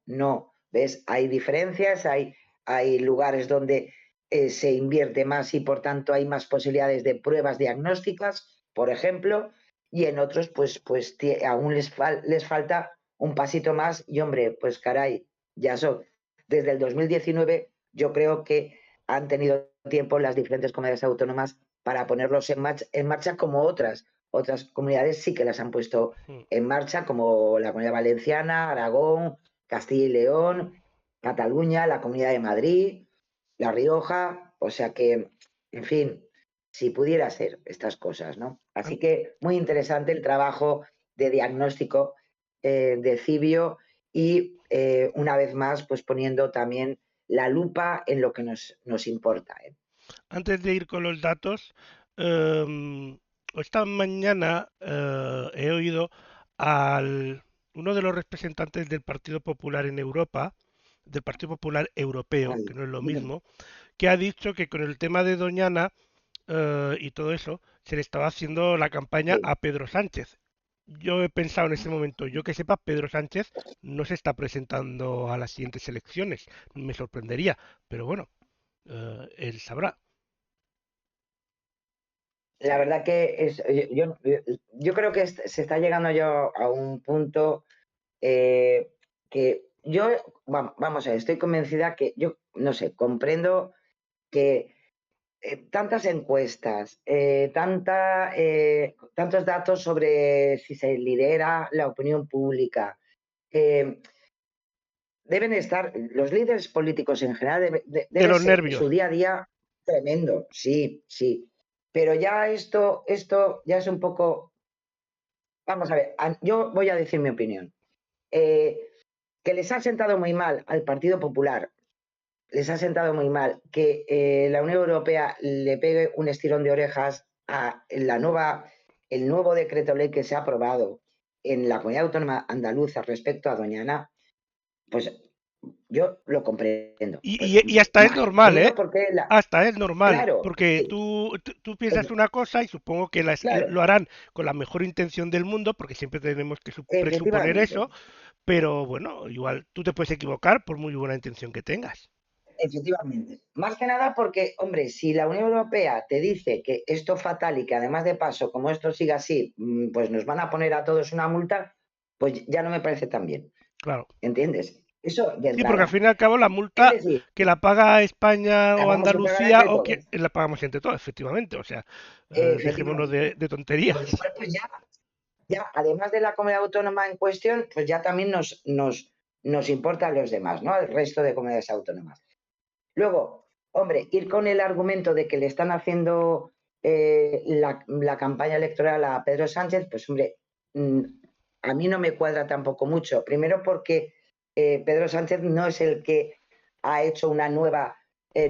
¿ves? Hay diferencias, hay lugares donde se invierte más y por tanto hay más posibilidades de pruebas diagnósticas, por ejemplo, y en otros pues aún les falta un pasito más y hombre, pues caray, ya son, desde el 2019 yo creo que han tenido tiempo las diferentes comunidades autónomas para ponerlos en marcha como otras comunidades sí que las han puesto en marcha, como la Comunidad Valenciana, Aragón, Castilla y León, Cataluña, la Comunidad de Madrid, La Rioja, o sea que, en fin, si pudiera ser estas cosas, ¿no? Así que muy interesante el trabajo de diagnóstico de Cibio y una vez más, pues poniendo también la lupa en lo que nos importa. Antes de ir con los datos, esta mañana he oído al uno de los representantes del Partido Popular en Europa, del Partido Popular Europeo, que no es lo mismo, que ha dicho que con el tema de Doñana y todo eso, se le estaba haciendo la campaña Sí. a Pedro Sánchez. Yo he pensado en ese momento, yo que sepa, Pedro Sánchez no se está presentando a las siguientes elecciones. Me sorprendería, pero bueno, él sabrá. La verdad que yo creo que se está llegando ya a un punto que yo, vamos a ver, estoy convencida que yo, no sé, comprendo que tantas encuestas, tantos datos sobre si se lidera la opinión pública, deben estar, los líderes políticos en general De debe los ser nervios. su día a día tremendo, sí, sí. Pero ya esto ya es un poco, vamos a ver, yo voy a decir mi opinión. Que les ha sentado muy mal al Partido Popular, les ha sentado muy mal que la Unión Europea le pegue un estirón de orejas a el nuevo decreto ley que se ha aprobado en la comunidad autónoma andaluza respecto a Doñana, pues yo lo comprendo. Pues Y hasta es mal. normal, Primero ¿eh? porque, Hasta es normal, claro, porque sí, tú piensas una cosa y supongo que claro, lo harán con la mejor intención del mundo, porque siempre tenemos que presuponer efectivamente. eso, pero bueno, igual tú te puedes equivocar por muy buena intención que tengas. Efectivamente. Más que nada porque, hombre, si la Unión Europea te dice que esto es fatal y que además de paso, como esto siga así, pues nos van a poner a todos una multa, pues ya no me parece tan bien. Claro. ¿Entiendes? Eso de Sí, porque al entrada. fin y al cabo la Es multa decir, que la paga España la o vamos a pagar Andalucía entre o que todos. la pagamos entre todos, efectivamente. O sea, dejémonos Efectivamente. de Con lo tonterías. cual, pues ya, además de la comunidad autónoma en cuestión, pues ya también nos importan los demás, ¿no? El resto de comunidades autónomas. Luego, hombre, ir con el argumento de que le están haciendo la campaña electoral a Pedro Sánchez, pues hombre, a mí no me cuadra tampoco mucho. Primero porque Pedro Sánchez no es el que ha hecho una nueva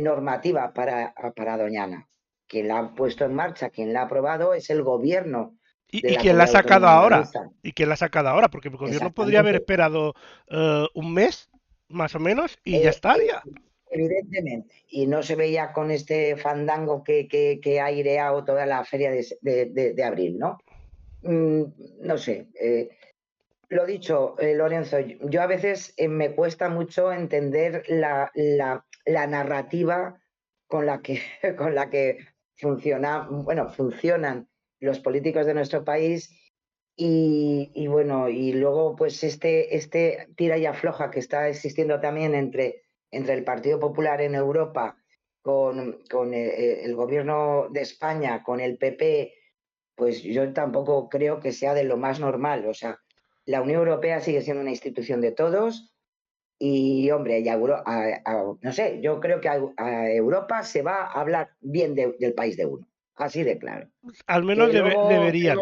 normativa para Doñana. Quien la ha puesto en marcha, quien la ha aprobado es el gobierno de Y la quién la ha comunidad sacado autónoma ahora? andaluza. ¿Y quién la ha sacado ahora? Porque el gobierno podría haber Exactamente. esperado un mes. más o menos, y ya estaría. Evidentemente. Y no se veía con este fandango que ha aireado toda la feria de abril, ¿no? No sé. Lo dicho, Lorenzo, yo a veces me cuesta mucho entender la narrativa con la que, con la que funcionan los políticos de nuestro país y bueno, y luego pues este tira y afloja que está existiendo también entre el Partido Popular en Europa con el gobierno de España, con el PP, pues yo tampoco creo que sea de lo más normal. O sea, la Unión Europea sigue siendo una institución de todos y, hombre, no sé, yo creo que a Europa se va a hablar bien del país de uno, así de claro. Al menos Que luego deberían.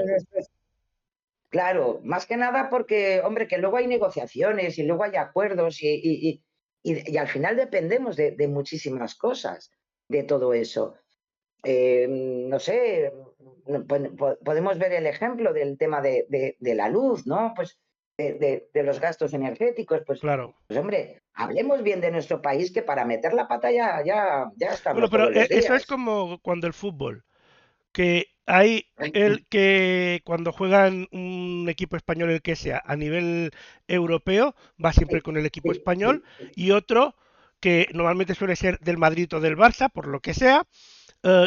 claro, más que nada porque, hombre, que luego hay negociaciones y luego hay acuerdos y al final dependemos de muchísimas cosas de todo eso. No sé, podemos ver el ejemplo del tema de la luz, ¿no? Pues de los gastos energéticos, pues Claro. hombre, hablemos bien de nuestro país, que para meter la pata ya Bueno, estamos pero todos los eso es días. como cuando el fútbol, que hay el que cuando juegan un equipo español, el que sea, a nivel europeo, va siempre Sí, con el equipo sí, español, sí, y otro que normalmente suele ser del Madrid o del Barça, por lo que sea,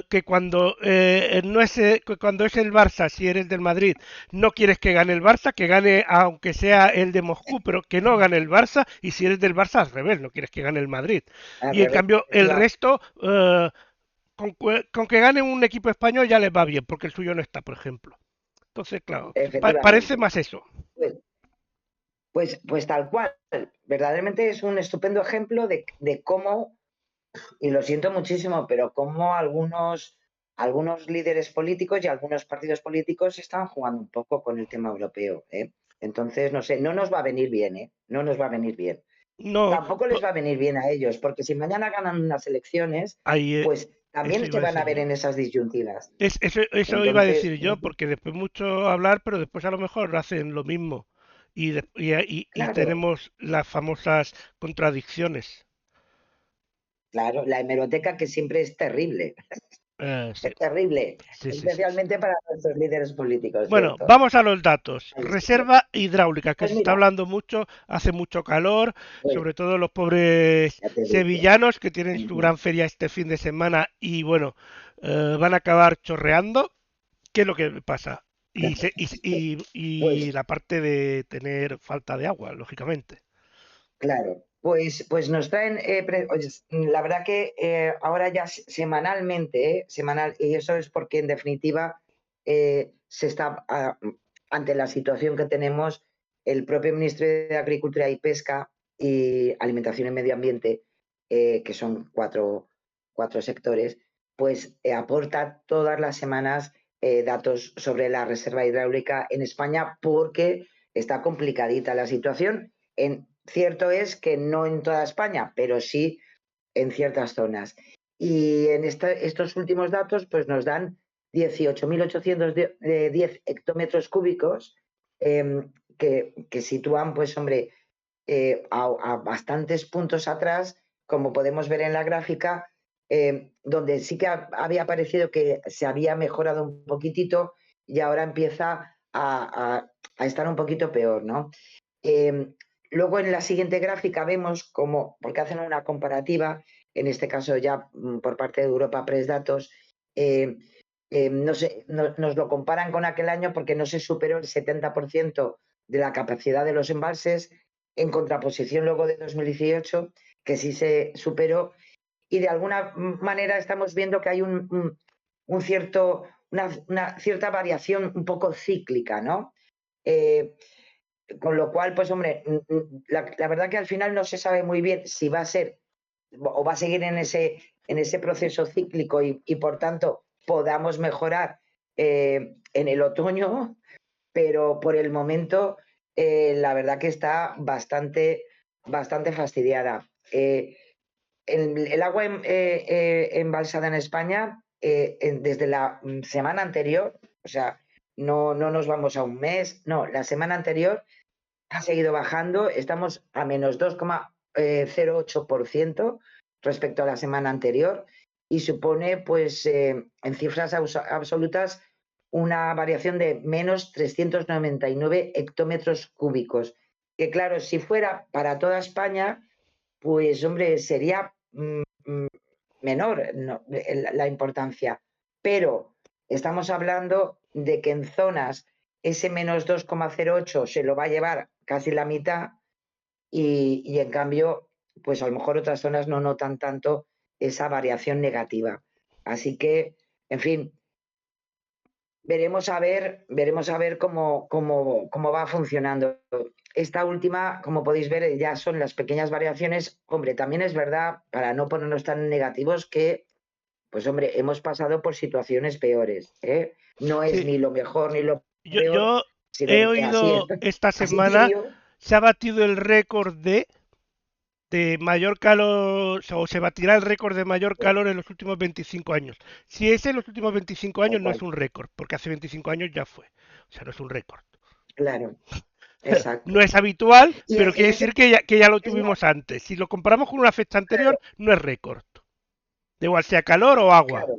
que cuando no es que cuando es el Barça, si eres del Madrid, no quieres que gane el Barça, que gane aunque sea el de Moscú, pero que no gane el Barça, y si eres del Barça al revés, no quieres que gane el Madrid. al Y en revés, cambio el resto con que gane un equipo español ya les va bien, porque el suyo no está, por ejemplo. Entonces, claro, parece efectivamente. más eso. Pues, pues tal cual. Verdaderamente es un estupendo ejemplo de cómo, y lo siento muchísimo, pero cómo algunos líderes políticos y algunos partidos políticos están jugando un poco con el tema europeo, ¿eh? Entonces, no sé, no nos va a venir bien, ¿eh? No nos va a venir bien. No, Tampoco les va a venir bien a ellos, porque si mañana ganan unas elecciones, ahí pues eso también se iba a van a decir ver yo. en esas disyuntivas. Eso iba a Entonces, decir yo, porque después mucho hablar, pero después a lo mejor hacen lo mismo. Y claro, tenemos las famosas contradicciones. claro, la hemeroteca que siempre es terrible, Sí, es terrible, sí, sí, sí, sí. especialmente para nuestros líderes políticos, Bueno, ¿cierto? vamos a los datos. Ay, señor. Reserva hidráulica, que Pues se está mira, hablando mucho, hace mucho calor, pues sobre todo los pobres ya te digo. sevillanos que tienen su gran feria este fin de semana y bueno, van a acabar chorreando. ¿Qué es lo que pasa? Y Pues la parte de tener falta de agua, lógicamente. claro, pues nos traen, la verdad que ahora ya semanalmente, semanal, y eso es porque en definitiva se está, ante la situación que tenemos, el propio ministro de Agricultura y Pesca y Alimentación y Medio Ambiente, que son cuatro sectores, pues aporta todas las semanas datos sobre la reserva hidráulica en España porque está complicadita la situación. Cierto es que no en toda España, pero sí en ciertas zonas. Y en estos últimos datos pues nos dan 18.810 hectómetros cúbicos que sitúan, pues hombre, a bastantes puntos atrás, como podemos ver en la gráfica, donde sí que había parecido que se había mejorado un poquitito y ahora empieza a estar un poquito peor, ¿no? Eh, Luego en la siguiente gráfica vemos cómo, porque hacen una comparativa, en este caso ya por parte de Europa Press Datos, no sé, nos lo comparan con aquel año porque no se superó el 70% de la capacidad de los embalses, en contraposición luego de 2018, que sí se superó, y de alguna manera estamos viendo que hay una cierta variación un poco cíclica, ¿no? Con lo cual, pues hombre, la verdad que al final no se sabe muy bien si va a ser o va a seguir en ese proceso cíclico y por tanto podamos mejorar en el otoño, pero por el momento la verdad que está bastante fastidiada. El agua embalsada en España desde la semana anterior, o sea, no nos vamos a un mes, no, la semana anterior ha seguido bajando, estamos a menos 0,8% respecto a la semana anterior y supone, pues, en cifras absolutas, una variación de menos 399 hectómetros cúbicos. Que claro, si fuera para toda España, pues, hombre, sería menor la importancia. Pero estamos hablando de que en zonas ese menos 2,08 se lo va a llevar casi la mitad y en cambio, pues a lo mejor otras zonas no notan tanto esa variación negativa. Así que, en fin, veremos a ver cómo va funcionando. Esta última, como podéis ver, ya son las pequeñas variaciones. Hombre, también es verdad, para no ponernos tan negativos, que, pues hombre, hemos pasado por situaciones peores, ¿eh? No es Sí, ni lo mejor ni lo yo, peor, yo sino he así es. oído esta Así semana, tibio. se ha batido el récord de mayor calor, o se batirá el récord de mayor calor en los últimos 25 años. Si es en los últimos 25 Tal años, no es cual. un récord, porque hace 25 años ya fue. O sea, no es un récord. Claro, No exacto. es habitual, Y pero en quiere ese decir que ya lo es más, tuvimos antes. Si lo comparamos con una fecha anterior, claro, no es récord. Da igual sea calor o agua. claro,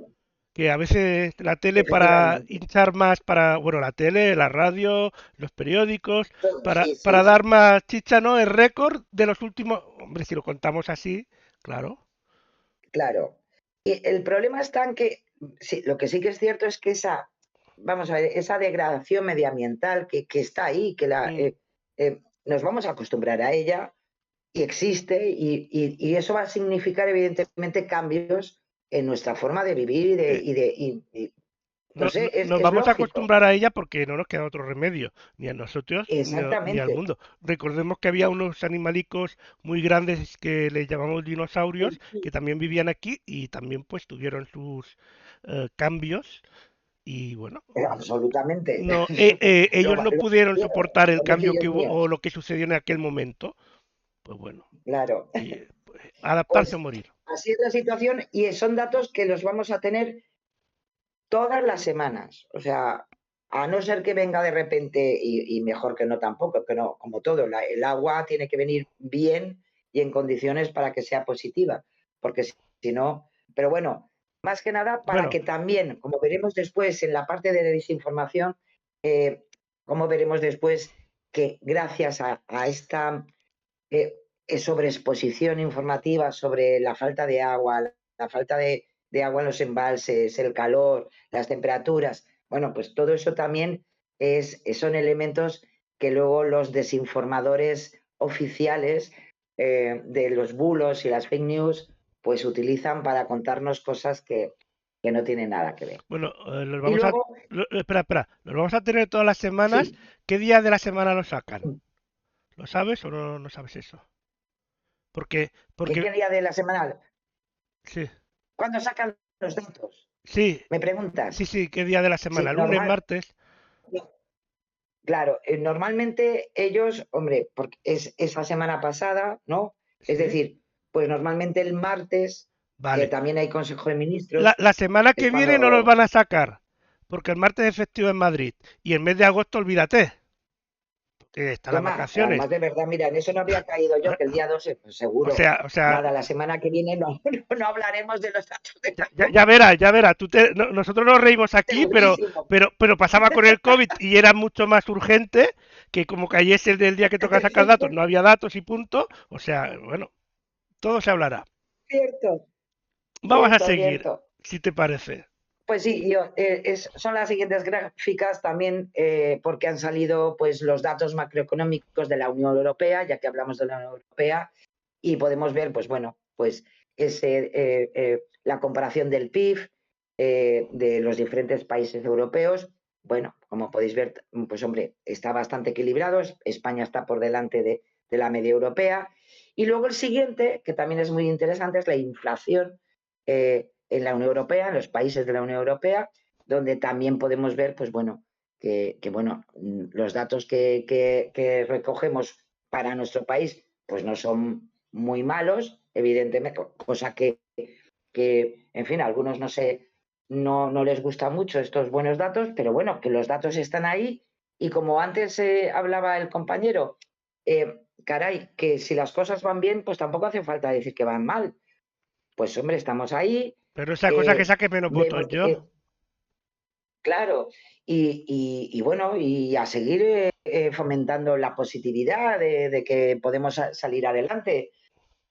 Que a veces la tele para efectivamente. hinchar más, bueno, la tele, la radio, los periódicos, Sí, para sí, dar más chicha, ¿no? El récord de los últimos, hombre, si lo contamos así, claro. claro. Y el problema está en que, sí, lo que sí que es cierto es que vamos a ver, esa degradación medioambiental que está ahí, Mm. nos vamos a acostumbrar a ella y existe y eso va a significar evidentemente cambios en nuestra forma de vivir Eh, no sé, nos es vamos a lógico. acostumbrar a ella porque no nos queda otro remedio, ni a nosotros ni al Exactamente. mundo. Recordemos que había unos animalicos muy grandes que les llamamos dinosaurios, que también vivían aquí y también pues tuvieron sus cambios y bueno, Absolutamente. no, Lo, ellos no lo pudieron hicieron, soportar el cambio que pobrecillos hubo o míos. lo que sucedió en aquel momento. Pues bueno, Claro. y, pues, adaptarse o Pues morir. así es la situación y son datos que los vamos a tener todas las semanas. O sea, a no ser que venga de repente, y mejor que no tampoco, que no, como todo, el agua tiene que venir bien y en condiciones para que sea positiva, porque si no, pero bueno, más que nada para Bueno, que también, como veremos después en la parte de desinformación, como veremos después que gracias a esta sobreexposición informativa sobre la falta de agua, la falta de agua en los embalses, el calor, las temperaturas. Bueno, pues todo eso también son elementos que luego los desinformadores oficiales de los bulos y las fake news pues utilizan para contarnos cosas que no tienen nada que ver. bueno, Y luego, espera, los vamos a tener todas las semanas. sí, ¿Qué día de la semana lo sacan? ¿Lo sabes o no sabes eso? ¿qué Porque, día de la semana? sí, ¿Cuándo sacan los datos? sí, ¿Me preguntas? sí, ¿qué día de la Sí, semana? ¿Lunes, normal. martes? Claro, normalmente ellos, hombre, porque es esa semana pasada, ¿no? Es Sí, decir, pues normalmente el martes, que vale. también hay Consejo de Ministros, La semana es que viene no los cuando... van a sacar, porque el martes es festivo en Madrid. Y el mes de agosto, olvídate, que están las Toma, vacaciones. además de verdad, mira, en eso no había caído yo, que el día 2, pues seguro. O sea, Nada, la semana que viene no, no hablaremos de los datos de ya tampoco. verás, ya verás. Nosotros nos reímos aquí, Segurísimo. pero pasaba con el COVID y era mucho más urgente que como cayese el del día que toca sacar datos, no había datos y punto. O sea, bueno, todo se hablará. Cierto, Vamos a cierto, seguir, cierto. si te parece. Pues sí, son las siguientes gráficas también porque han salido pues, los datos macroeconómicos de la Unión Europea, ya que hablamos de la Unión Europea, y podemos ver, pues bueno, pues la comparación del PIB de los diferentes países europeos. Bueno, como podéis ver, pues hombre, está bastante equilibrado. España está por delante de la media europea. Y luego el siguiente, que también es muy interesante, es la inflación en la Unión Europea, en los países de la Unión Europea, donde también podemos ver, pues bueno, que bueno, los datos que recogemos para nuestro país, pues no son muy malos, evidentemente, cosa en fin, a algunos no les gusta mucho estos buenos datos, pero bueno, que los datos están ahí y como antes hablaba el compañero, caray, que si las cosas van bien, pues tampoco hace falta decir que van mal. Pues hombre, estamos ahí, Pero esa cosa que saque menos votos vemos, yo. claro, y bueno, y a seguir fomentando la positividad de que podemos salir adelante,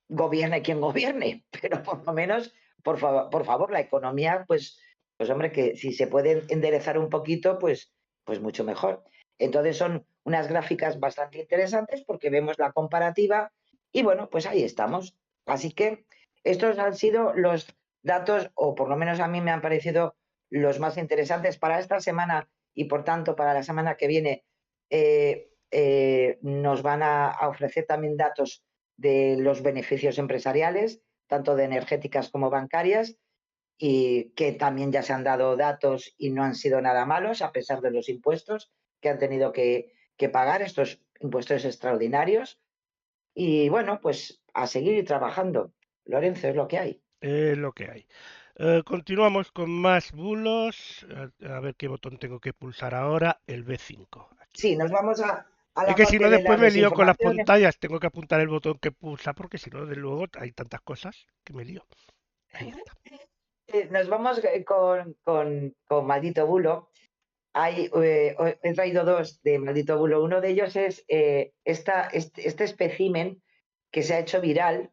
gobierne quien gobierne, pero por lo menos, por favor, la economía, pues hombre, que si se puede enderezar un poquito, pues mucho mejor. Entonces son unas gráficas bastante interesantes porque vemos la comparativa y bueno, pues ahí estamos. Así que estos han sido los datos, o por lo menos a mí me han parecido los más interesantes para esta semana y por tanto para la semana que viene. Nos van a ofrecer también datos de los beneficios empresariales, tanto de energéticas como bancarias, y que también ya se han dado datos y no han sido nada malos, a pesar de los impuestos que han tenido que pagar, estos impuestos extraordinarios. Y bueno, pues a seguir trabajando. Lorenzo, es lo que hay. Es lo que hay. Continuamos con más bulos. A ver qué botón tengo que pulsar ahora. El B5. Aquí. Sí, nos vamos a Es la que si parte no, de después las me lío con las desinformaciones. pantallas. Tengo que apuntar el botón que pulsa, porque si no, de luego hay tantas cosas que me lío. Ahí está. Nos vamos con Maldito Bulo. He traído dos de Maldito Bulo. Uno de ellos es este espécimen que se ha hecho viral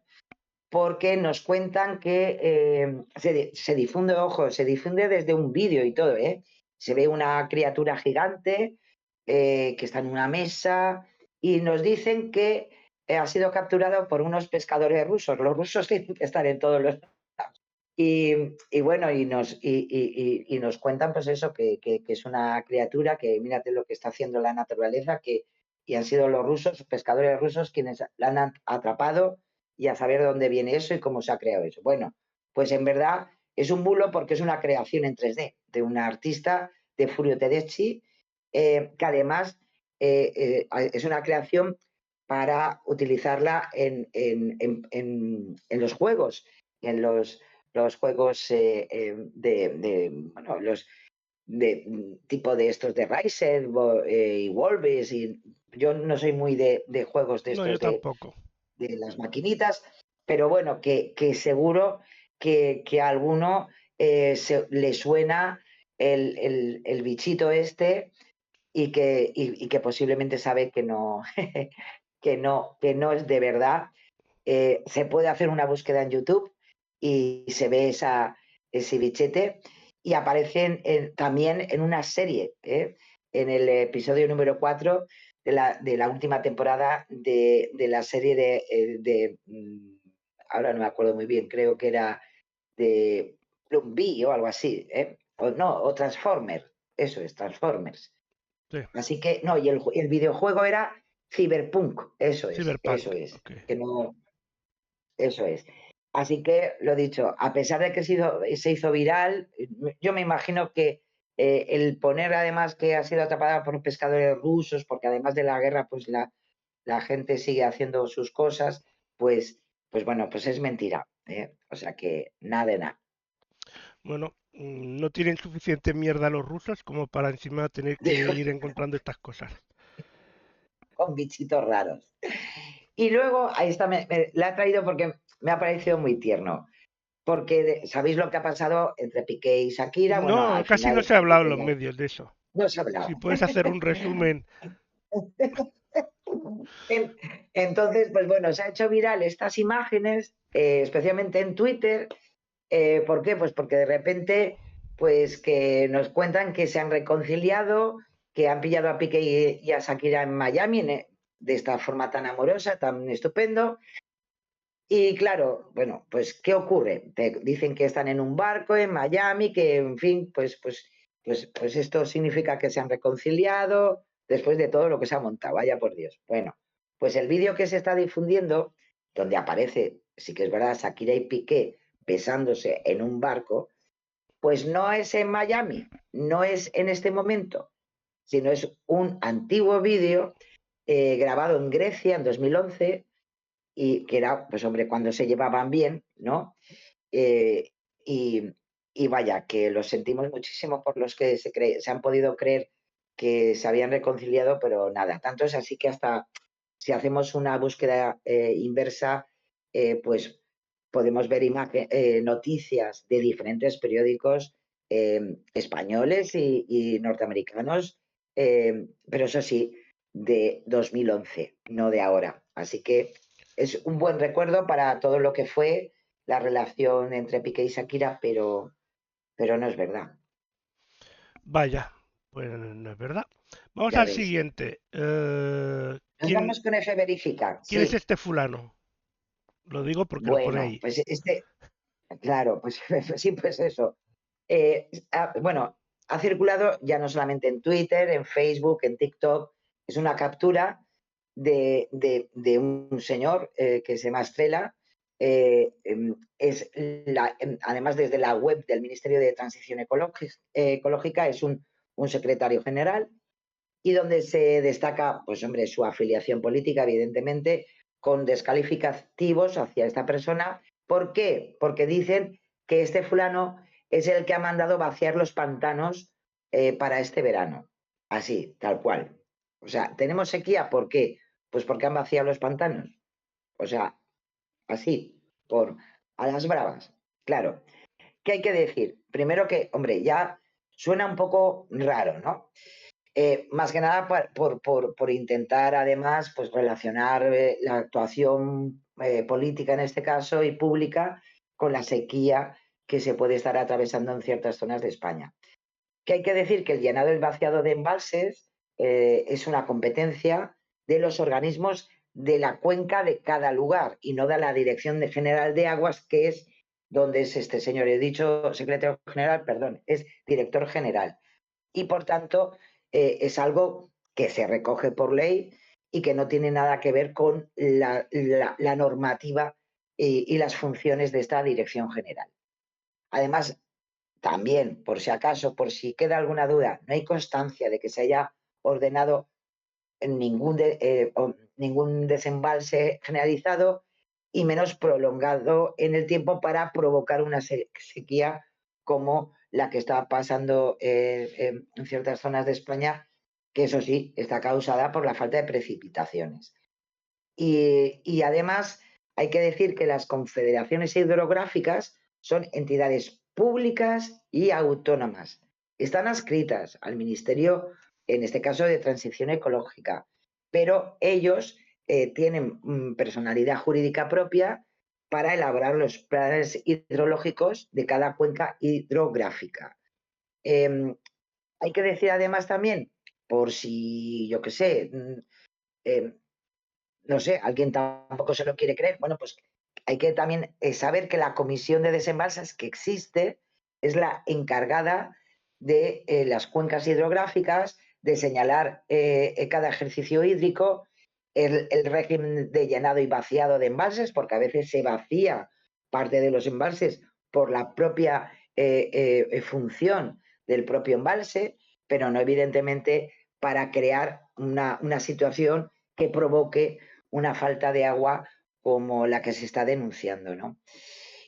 porque nos cuentan que se difunde, ojo, se difunde desde un vídeo y todo, ¿eh? Se ve una criatura gigante que está en una mesa y nos dicen que ha sido capturado por unos pescadores rusos. Los rusos tienen que estar en todos los... Y bueno, y nos cuentan pues eso, que es una criatura que mírate lo que está haciendo la naturaleza, y han sido los rusos, los pescadores rusos, quienes la han atrapado y a saber de dónde viene eso y cómo se ha creado eso. Bueno, pues en verdad es un bulo porque es una creación en 3D de una artista, de Furio Tedeschi, que además es una creación para utilizarla en los juegos, en los juegos bueno, los de tipo de estos de Riser y Wolves, y yo no soy muy de juegos de No, yo estos tampoco. de las maquinitas, pero bueno, que seguro que a alguno le suena el bichito este y que posiblemente sabe que no, que no es de verdad. Se puede hacer una búsqueda en YouTube y se ve ese bichete y aparecen también en una serie, en el episodio número 4 de la última temporada de la serie ahora no me acuerdo muy bien, creo que era de Plum B o algo así, o no, o Transformers, eso es, Transformers. Sí. Así que, no, y el videojuego era Cyberpunk, Cyberpunk. eso es, Ok. que no, eso es. Así que, lo dicho, a pesar de que se hizo viral, yo me imagino que el poner además que ha sido atrapada por pescadores rusos, porque además de la guerra, pues la gente sigue haciendo sus cosas, pues bueno, pues es mentira. O sea que nada de nada. Bueno, no tienen suficiente mierda los rusos como para encima tener que ir encontrando estas cosas. Con bichitos raros. Y luego, ahí está, la he traído porque me ha parecido muy tierno. Porque sabéis lo que ha pasado entre Piqué y Shakira. Bueno, No, al casi no final se ha hablado en Piqué los ya medios de eso. no se ha hablado. Si puedes hacer un resumen. Entonces, pues bueno, se ha hecho viral estas imágenes, especialmente en Twitter. ¿Por qué? Pues porque de repente, pues que nos cuentan que se han reconciliado, que han pillado a Piqué y a Shakira en Miami de esta forma tan amorosa, tan estupendo. Y claro, bueno, pues ¿qué ocurre? Te dicen que están en un barco en Miami, que en fin, pues esto significa que se han reconciliado después de todo lo que se ha montado, vaya por Dios. Bueno, pues el vídeo que se está difundiendo, donde aparece, sí que es verdad, Shakira y Piqué besándose en un barco, pues no es en Miami, no es en este momento, sino es un antiguo vídeo grabado en Grecia en 2011 y que era, pues hombre, cuando se llevaban bien, ¿no? Eh, y, y, vaya, que lo sentimos muchísimo por los que se han podido creer que se habían reconciliado, pero nada, tanto es así que hasta si hacemos una búsqueda inversa, pues podemos ver noticias de diferentes periódicos españoles y norteamericanos, pero eso sí, de 2011, no de ahora. Así que es un buen recuerdo para todo lo que fue la relación entre Piqué y Shakira, pero no es verdad, Vaya, pues no es verdad. Vamos ya al ves. siguiente. Nos vamos con F verifica, ¿Quién es sí. este fulano? Lo digo porque lo pone Bueno, ahí. pues claro, pues sí, pues eso. Bueno, ha circulado ya no solamente en Twitter, en Facebook, en TikTok. Es una captura de un señor que se llama Estrela. Además, desde la web del Ministerio de Transición Ecológica, es un secretario general y donde se destaca, pues hombre, su afiliación política, evidentemente, con descalificativos hacia esta persona. ¿Por qué? Porque dicen que este fulano es el que ha mandado vaciar los pantanos para este verano. Así, tal cual. O sea, ¿tenemos sequía? ¿Por qué? Pues porque han vaciado los pantanos. O sea, así, a las bravas. Claro. ¿Qué hay que decir? Primero que, hombre, ya suena un poco raro, ¿no? Más que nada por intentar, además, pues relacionar la actuación política en este caso y pública con la sequía que se puede estar atravesando en ciertas zonas de España. Que hay que decir que el llenado y el vaciado de embalses es una competencia de los organismos de la cuenca de cada lugar y no de la Dirección General de Aguas, que es donde es este señor. He dicho secretario general, perdón, es director general. Y por tanto, es algo que se recoge por ley y que no tiene nada que ver con la normativa y las funciones de esta dirección general. Además, también, por si acaso, por si queda alguna duda, no hay constancia de que se haya ordenado ningún desembalse generalizado y menos prolongado en el tiempo para provocar una sequía como la que está pasando en ciertas zonas de España, que eso sí, está causada por la falta de precipitaciones. Y además hay que decir que las confederaciones hidrográficas son entidades públicas y autónomas. Están adscritas al Ministerio, en este caso, de Transición Ecológica, pero ellos tienen personalidad jurídica propia para elaborar los planes hidrológicos de cada cuenca hidrográfica. Hay que decir además también, por si, yo qué sé, no sé, alguien tampoco se lo quiere creer, bueno, pues hay que también saber que la comisión de desembalses que existe es la encargada de las cuencas hidrográficas, de señalar cada ejercicio hídrico, el régimen de llenado y vaciado de embalses, porque a veces se vacía parte de los embalses por la propia función del propio embalse, pero no evidentemente para crear una situación que provoque una falta de agua como la que se está denunciando, ¿no?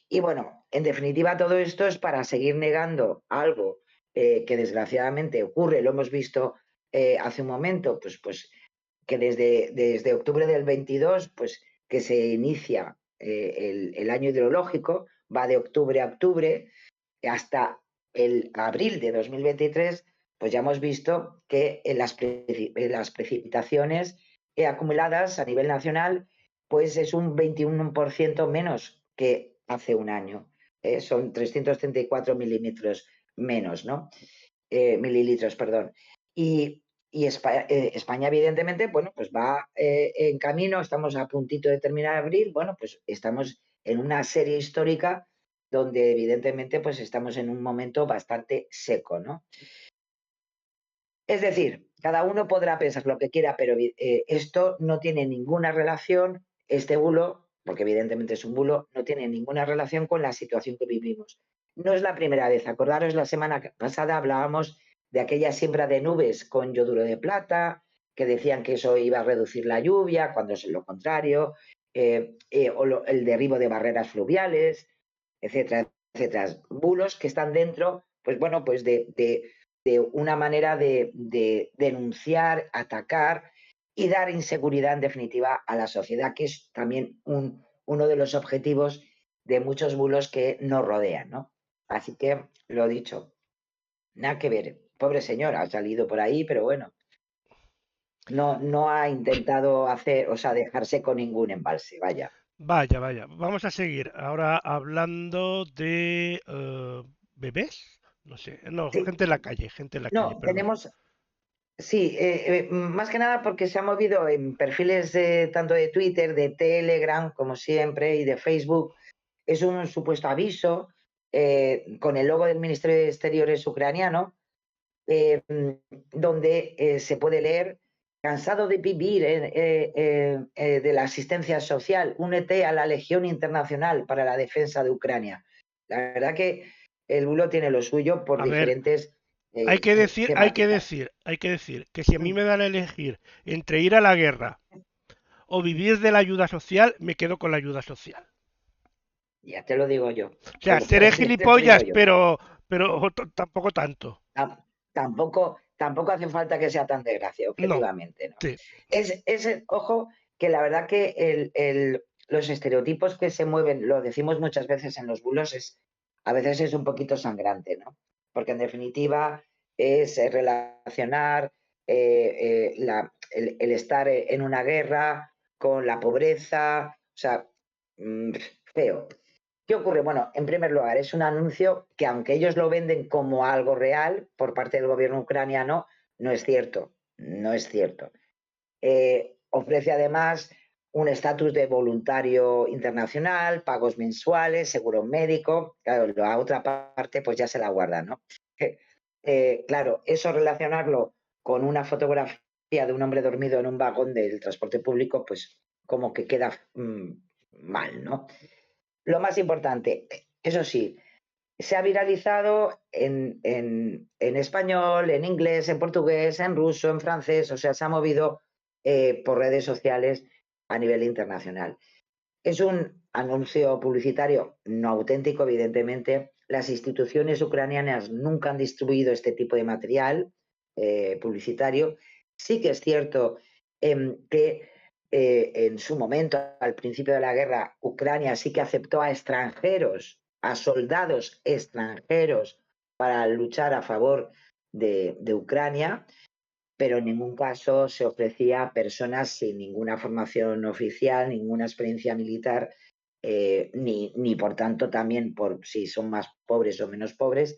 Y bueno, en definitiva, todo esto es para seguir negando algo que desgraciadamente ocurre, lo hemos visto hace un momento, pues que desde octubre del 22, pues que se inicia el año hidrológico, va de octubre a octubre, hasta el abril de 2023, pues ya hemos visto que en las precipitaciones acumuladas a nivel nacional, pues es un 21% menos que hace un año. Son 334 milímetros menos, ¿no? Mililitros, perdón. Y España, evidentemente, bueno, pues va en camino, estamos a puntito de terminar abril, bueno, pues estamos en una serie histórica donde evidentemente pues estamos en un momento bastante seco, ¿no? Es decir, cada uno podrá pensar lo que quiera, pero esto no tiene ninguna relación, este bulo, porque evidentemente es un bulo, no tiene ninguna relación con la situación que vivimos. No es la primera vez, acordaros, la semana pasada hablábamos de aquella siembra de nubes con yoduro de plata, que decían que eso iba a reducir la lluvia, cuando es lo contrario, el derribo de barreras fluviales, etcétera, etcétera. Bulos que están dentro, pues bueno, pues de una manera de denunciar, atacar y dar inseguridad, en definitiva, a la sociedad, que es también uno de los objetivos de muchos bulos que nos rodean, ¿no? Así que, lo dicho, nada que ver. Pobre señora, ha salido por ahí, pero bueno, no ha intentado hacer, o sea, dejarse con ningún embalse, vaya. Vaya, vaya. Vamos a seguir. Ahora hablando de bebés. No sé. No, Sí, gente en la calle, no, perdón. tenemos, sí, más que nada porque se ha movido en perfiles tanto de Twitter, de Telegram, como siempre, y de Facebook. Es un supuesto aviso con el logo del Ministerio de Exteriores ucraniano, eh, donde se puede leer: cansado de vivir de la asistencia social, únete a la Legión Internacional para la Defensa de Ucrania. La verdad que el bulo tiene lo suyo por A ver, diferentes temáticas. hay que decir que si a mí me dan a elegir entre ir a la guerra o vivir de la ayuda social, me quedo con la ayuda social. Ya te lo digo yo, O sea, seré ya te lo digo gilipollas, yo. pero tampoco tanto. Tampoco hace falta que sea tan desgracia, No, objetivamente, ¿no? sí. Ojo, que la verdad que los estereotipos que se mueven, lo decimos muchas veces en los bulos, a veces es un poquito sangrante, ¿no? Porque en definitiva es relacionar el estar en una guerra con la pobreza, o sea, mm, feo. ¿Qué ocurre? Bueno, en primer lugar, es un anuncio que, aunque ellos lo venden como algo real por parte del gobierno ucraniano, no es cierto. No es cierto. Ofrece además un estatus de voluntario internacional, pagos mensuales, seguro médico. Claro, la otra parte pues ya se la guardan, ¿no? Claro, eso relacionarlo con una fotografía de un hombre dormido en un vagón del transporte público, pues como que queda mal, ¿no? Lo más importante, eso sí, se ha viralizado en español, en inglés, en portugués, en ruso, en francés, o sea, se ha movido por redes sociales a nivel internacional. Es un anuncio publicitario no auténtico, evidentemente. Las instituciones ucranianas nunca han distribuido este tipo de material publicitario. Sí que es cierto que en su momento, al principio de la guerra, Ucrania sí que aceptó a extranjeros, a soldados extranjeros, para luchar a favor de Ucrania, pero en ningún caso se ofrecía a personas sin ninguna formación oficial, ninguna experiencia militar, ni por tanto también por si son más pobres o menos pobres,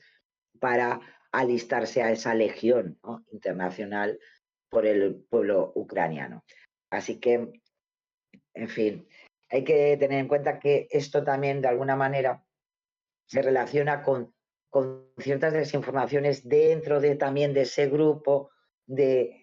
para alistarse a esa legión, ¿no?, internacional por el pueblo ucraniano. Así que, en fin, hay que tener en cuenta que esto también de alguna manera se relaciona con ciertas desinformaciones dentro también de ese grupo de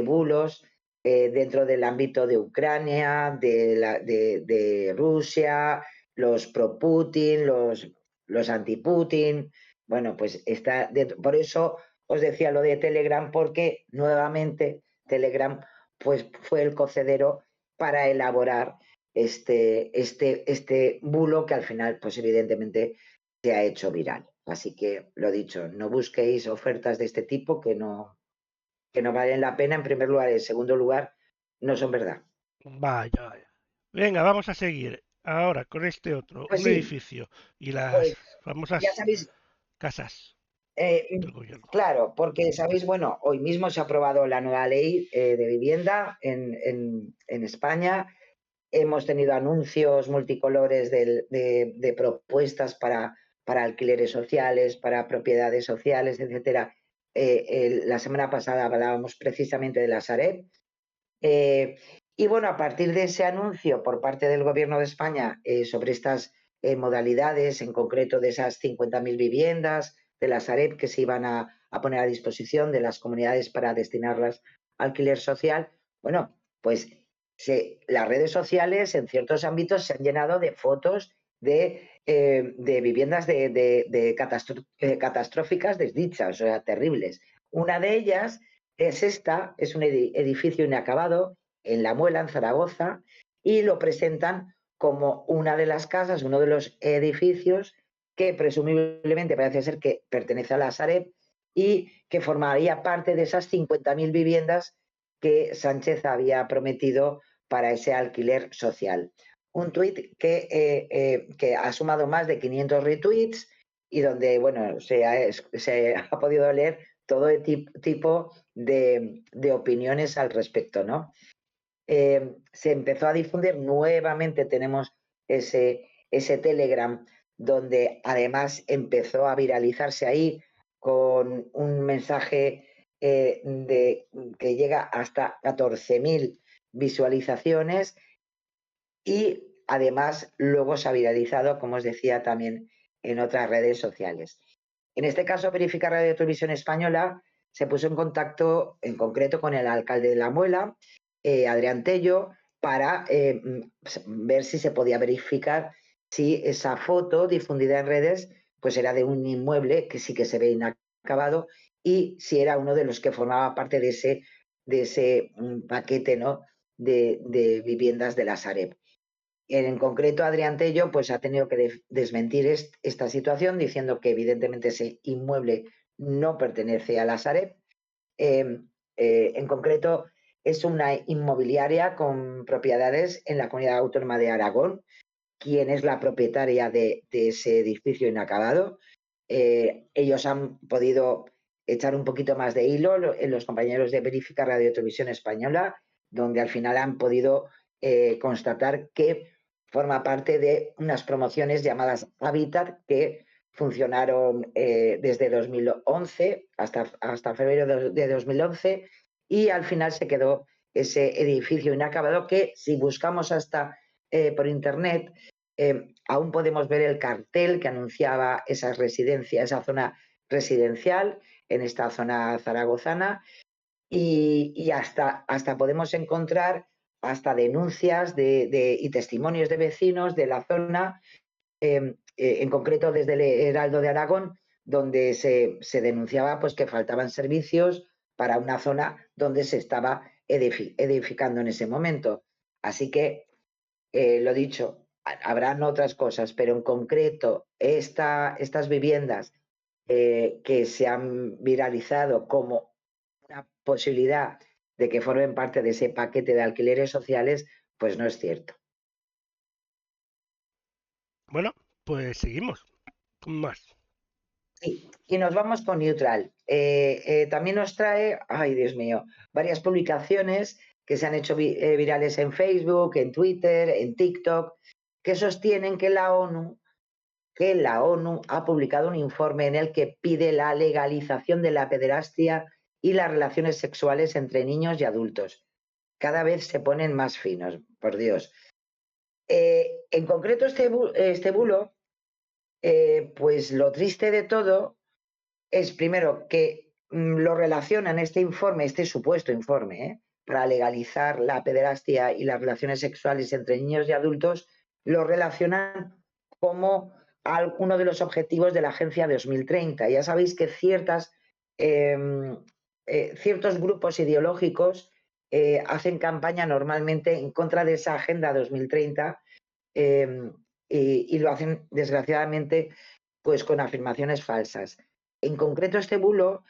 bulos dentro del ámbito de Ucrania, de Rusia, los pro-Putin, los anti-Putin. Bueno, pues está dentro. Por eso os decía lo de Telegram, porque nuevamente Telegram pues, fue el cocedero para elaborar este bulo que al final, pues evidentemente, se ha hecho viral. Así que, lo dicho, no busquéis ofertas de este tipo que no valen la pena, en primer lugar. En segundo lugar, no son verdad. Vaya, vaya. Venga, vamos a seguir. Ahora con este otro, Pues un sí, edificio y las pues ya famosas sabéis, casas eh, del gobierno. claro, porque sabéis, bueno, hoy mismo se ha aprobado la nueva ley de vivienda en España. Hemos tenido anuncios multicolores de propuestas para alquileres sociales, para propiedades sociales, etcétera. La semana pasada hablábamos precisamente de la Sareb. Y bueno, a partir de ese anuncio por parte del Gobierno de España sobre estas modalidades, en concreto de esas 50.000 viviendas de la Sareb que se iban a poner a disposición de las comunidades para destinarlas a alquiler social, bueno, pues las redes sociales en ciertos ámbitos se han llenado de fotos de viviendas catastróficas desdichas, o sea, terribles. Una de ellas es un edificio inacabado en La Muela, en Zaragoza, y lo presentan como una de las casas, uno de los edificios que presumiblemente parece ser que pertenece a la Sareb y que formaría parte de esas 50.000 viviendas que Sánchez había prometido para ese alquiler social. Un tuit que ha sumado más de 500 retweets y donde, bueno, se ha podido leer todo tipo de opiniones al respecto, ¿no? Se empezó a difundir nuevamente, tenemos ese Telegram, donde además empezó a viralizarse ahí con un mensaje que llega hasta 14.000 visualizaciones y además luego se ha viralizado, como os decía, también en otras redes sociales. En este caso, Verifica Radio Televisión Española se puso en contacto en concreto con el alcalde de La Muela, Adrián Tello, para ver si se podía verificar si esa foto difundida en redes pues era de un inmueble que sí que se ve inacabado y si era uno de los que formaba parte de ese paquete, ¿no?, de viviendas de la Sareb. En concreto, Adrián Tello pues, ha tenido que desmentir esta situación diciendo que evidentemente ese inmueble no pertenece a la Sareb. En concreto, es una inmobiliaria con propiedades en la Comunidad Autónoma de Aragón, quien es la propietaria de ese edificio inacabado. Ellos han podido echar un poquito más de hilo en los compañeros de Verifica Radio Televisión Española, donde al final han podido constatar que forma parte de unas promociones llamadas Habitat que funcionaron desde 2011 hasta febrero de 2011 y al final se quedó ese edificio inacabado que si buscamos hasta por internet aún podemos ver el cartel que anunciaba esa residencia, esa zona residencial en esta zona zaragozana y hasta podemos encontrar hasta denuncias y testimonios de vecinos de la zona, en concreto desde el Heraldo de Aragón, donde se denunciaba pues, que faltaban servicios para una zona donde se estaba edificando en ese momento. Así que, lo dicho, habrán otras cosas, pero en concreto estas viviendas que se han viralizado como una posibilidad de que formen parte de ese paquete de alquileres sociales, pues no es cierto. Bueno, pues seguimos con más. Sí, y nos vamos con Neutral. También nos trae, ay Dios mío, varias publicaciones que se han hecho virales en Facebook, en Twitter, en TikTok, que sostienen que la ONU ha publicado un informe en el que pide la legalización de la pederastia y las relaciones sexuales entre niños y adultos. Cada vez se ponen más finos, por Dios. En concreto, este bulo, pues lo triste de todo es, primero, que lo relacionan este informe, este supuesto informe, para legalizar la pederastia y las relaciones sexuales entre niños y adultos, lo relacionan como uno de los objetivos de la Agenda 2030. Ya sabéis que ciertos grupos ideológicos hacen campaña normalmente en contra de esa Agenda 2030 y lo hacen, desgraciadamente, pues con afirmaciones falsas. En concreto, este bulo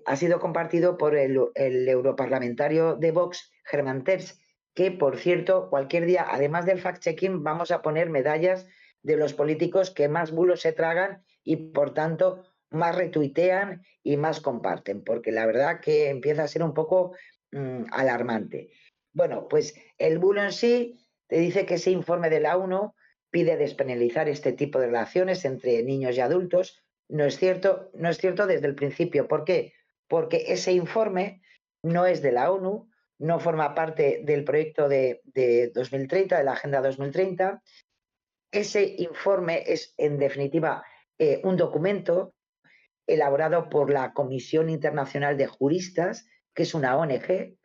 ha sido compartido por el europarlamentario de Vox, Germán Terç, que, por cierto, cualquier día, además del fact-checking, vamos a poner medallas de los políticos que más bulos se tragan y, por tanto, más retuitean y más comparten, porque la verdad que empieza a ser un poco alarmante. Bueno, pues el bulo en sí te dice que ese informe de la ONU pide despenalizar este tipo de relaciones entre niños y adultos. No es cierto desde el principio. ¿Por qué? Porque ese informe no es de la ONU, no forma parte del proyecto de 2030, de la Agenda 2030. Ese informe es, en definitiva, un documento elaborado por la Comisión Internacional de Juristas, que es una ONG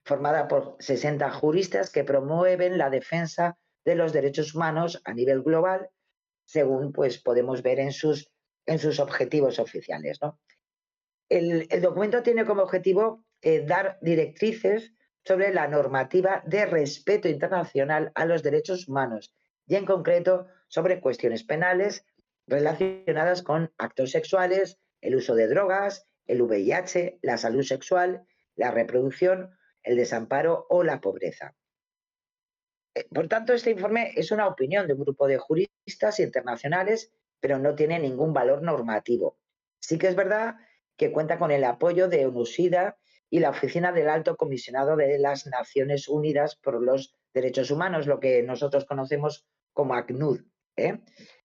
formada por 60 juristas que promueven la defensa de los derechos humanos a nivel global, según pues, podemos ver en sus objetivos oficiales, ¿no? El documento tiene como objetivo dar directrices sobre la normativa de respeto internacional a los derechos humanos y, en concreto, sobre cuestiones penales relacionadas con actos sexuales, el uso de drogas, el VIH, la salud sexual, la reproducción, el desamparo o la pobreza. Por tanto, este informe es una opinión de un grupo de juristas internacionales, pero no tiene ningún valor normativo. Sí que es verdad que cuenta con el apoyo de ONU-SIDA y la Oficina del Alto Comisionado de las Naciones Unidas por los Derechos Humanos, lo que nosotros conocemos como ACNUD.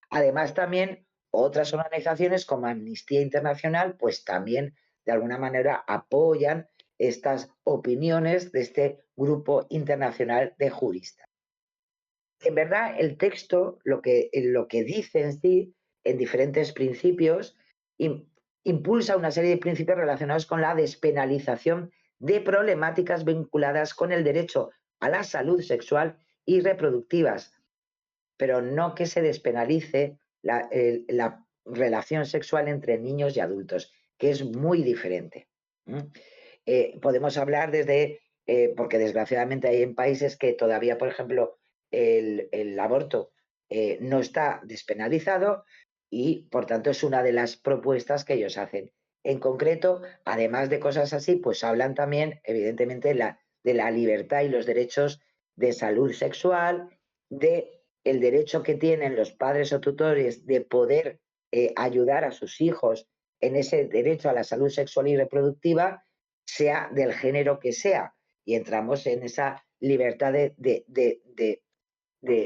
Además, también otras organizaciones como Amnistía Internacional, pues también de alguna manera apoyan estas opiniones de este grupo internacional de juristas. En verdad, el texto lo que dice en sí, en diferentes principios, impulsa una serie de principios relacionados con la despenalización de problemáticas vinculadas con el derecho a la salud sexual y reproductivas, pero no que se despenalice la relación sexual entre niños y adultos, que es muy diferente. Podemos hablar porque desgraciadamente hay en países que todavía, por ejemplo, el aborto no está despenalizado y, por tanto, es una de las propuestas que ellos hacen. En concreto, además de cosas así, pues hablan también, evidentemente, de la libertad y los derechos de salud sexual, de el derecho que tienen los padres o tutores de poder ayudar a sus hijos en ese derecho a la salud sexual y reproductiva, sea del género que sea. Y entramos en esa libertad de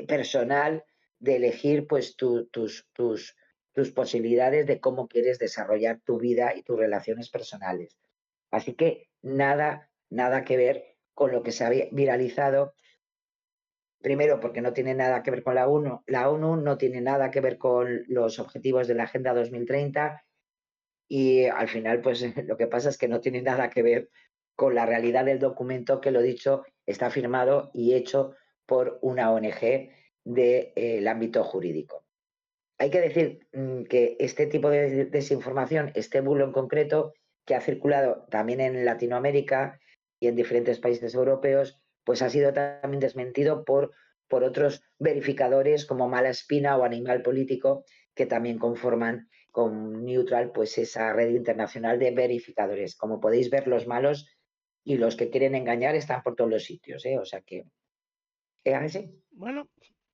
personal de elegir pues tus posibilidades de cómo quieres desarrollar tu vida y tus relaciones personales. Así que nada que ver con lo que se ha viralizado. Primero, porque no tiene nada que ver con la ONU. La ONU no tiene nada que ver con los objetivos de la Agenda 2030 y al final, pues lo que pasa es que no tiene nada que ver con la realidad del documento, que lo dicho, está firmado y hecho por una ONG del ámbito jurídico. Hay que decir que este tipo de desinformación, este bulo en concreto, que ha circulado también en Latinoamérica y en diferentes países europeos, pues ha sido también desmentido por otros verificadores como Malaspina o Animal Político, que también conforman con Neutral pues esa red internacional de verificadores. Como podéis ver, los malos y los que quieren engañar están por todos los sitios, o sea que así. Bueno,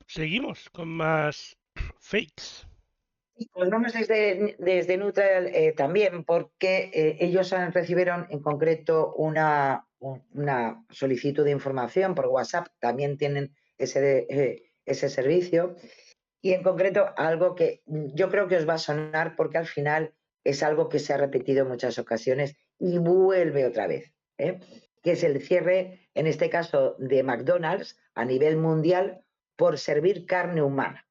seguimos con más fakes. Pues vamos desde Neutral también, porque ellos recibieron en concreto una solicitud de información por WhatsApp, también tienen ese servicio, y en concreto algo que yo creo que os va a sonar porque al final es algo que se ha repetido en muchas ocasiones y vuelve otra vez, que es el cierre, en este caso, de McDonald's a nivel mundial por servir carne humana.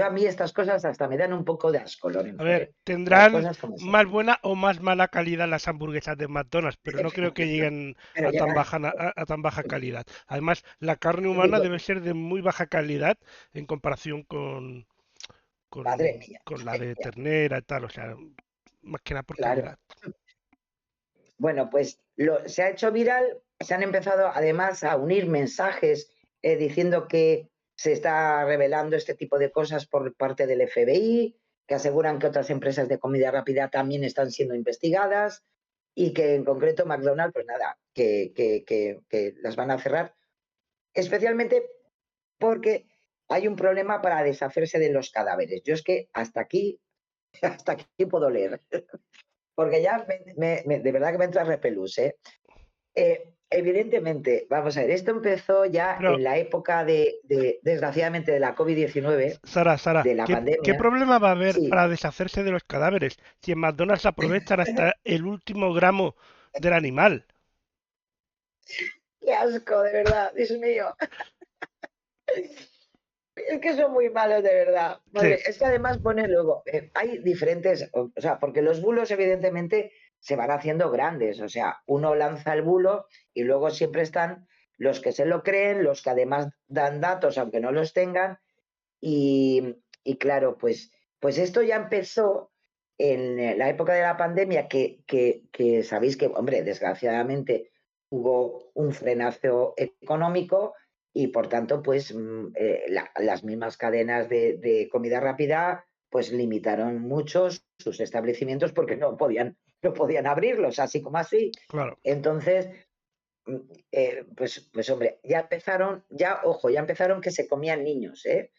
A mí estas cosas hasta me dan un poco de asco, Lorenzo. A ver, Las tendrán cosas como son. más buena o más mala calidad las hamburguesas de McDonald's, pero no creo que lleguen Pero a tan llega, baja calidad. Además, la carne humana digo, debe ser de muy baja calidad en comparación madre mía, con la de ternera y tal, o sea, más que nada por claro. calidad. Bueno, pues se ha hecho viral, se han empezado además a unir mensajes diciendo que se está revelando este tipo de cosas por parte del FBI, que aseguran que otras empresas de comida rápida también están siendo investigadas y que en concreto McDonald's, pues nada, que las van a cerrar, especialmente porque hay un problema para deshacerse de los cadáveres. Yo es que hasta aquí puedo leer, porque ya de verdad que me entra repelús, evidentemente, vamos a ver, esto empezó ya Pero, en la época desgraciadamente, de la COVID-19, Sara, de la ¿qué pandemia. problema va a haber Sí, para deshacerse de los cadáveres si en McDonald's aprovechan hasta el último gramo del animal? qué asco, de verdad, Dios mío. Es que son muy malos, de verdad. Sí, Madre, es que además pone luego, hay diferentes, o sea, porque los bulos evidentemente se van haciendo grandes, o sea, uno lanza el bulo y luego siempre están los que se lo creen, los que además dan datos aunque no los tengan, y claro, pues esto ya empezó en la época de la pandemia, que sabéis que, hombre, desgraciadamente hubo un frenazo económico y por tanto, pues las mismas cadenas de comida rápida pues limitaron mucho sus establecimientos porque no podían abrirlos así como así. claro. Entonces, pues hombre, ojo, ya empezaron que se comían niños, ¿eh?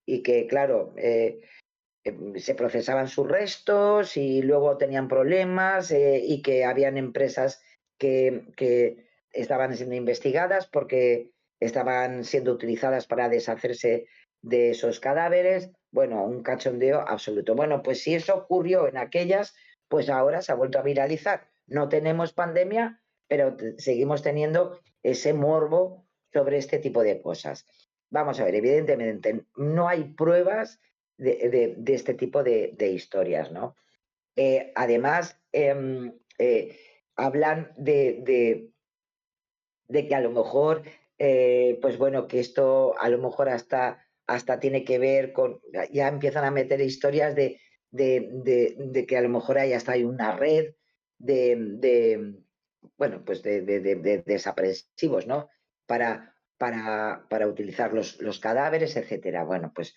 Y que, claro, se procesaban sus restos y luego tenían problemas y que habían empresas que estaban siendo investigadas porque estaban siendo utilizadas para deshacerse de esos cadáveres. Bueno, un cachondeo absoluto. Bueno, pues si eso ocurrió en aquellas, pues ahora se ha vuelto a viralizar. No tenemos pandemia, pero seguimos teniendo ese morbo sobre este tipo de cosas. Vamos a ver, evidentemente no hay pruebas de este tipo de historias, ¿no? Además, hablan de que a lo mejor, pues bueno, que esto a lo mejor hasta tiene que ver con, ya empiezan a meter historias de que a lo mejor hay una red bueno, pues de desapresivos, ¿no? Para utilizar los cadáveres, etcétera. Bueno, pues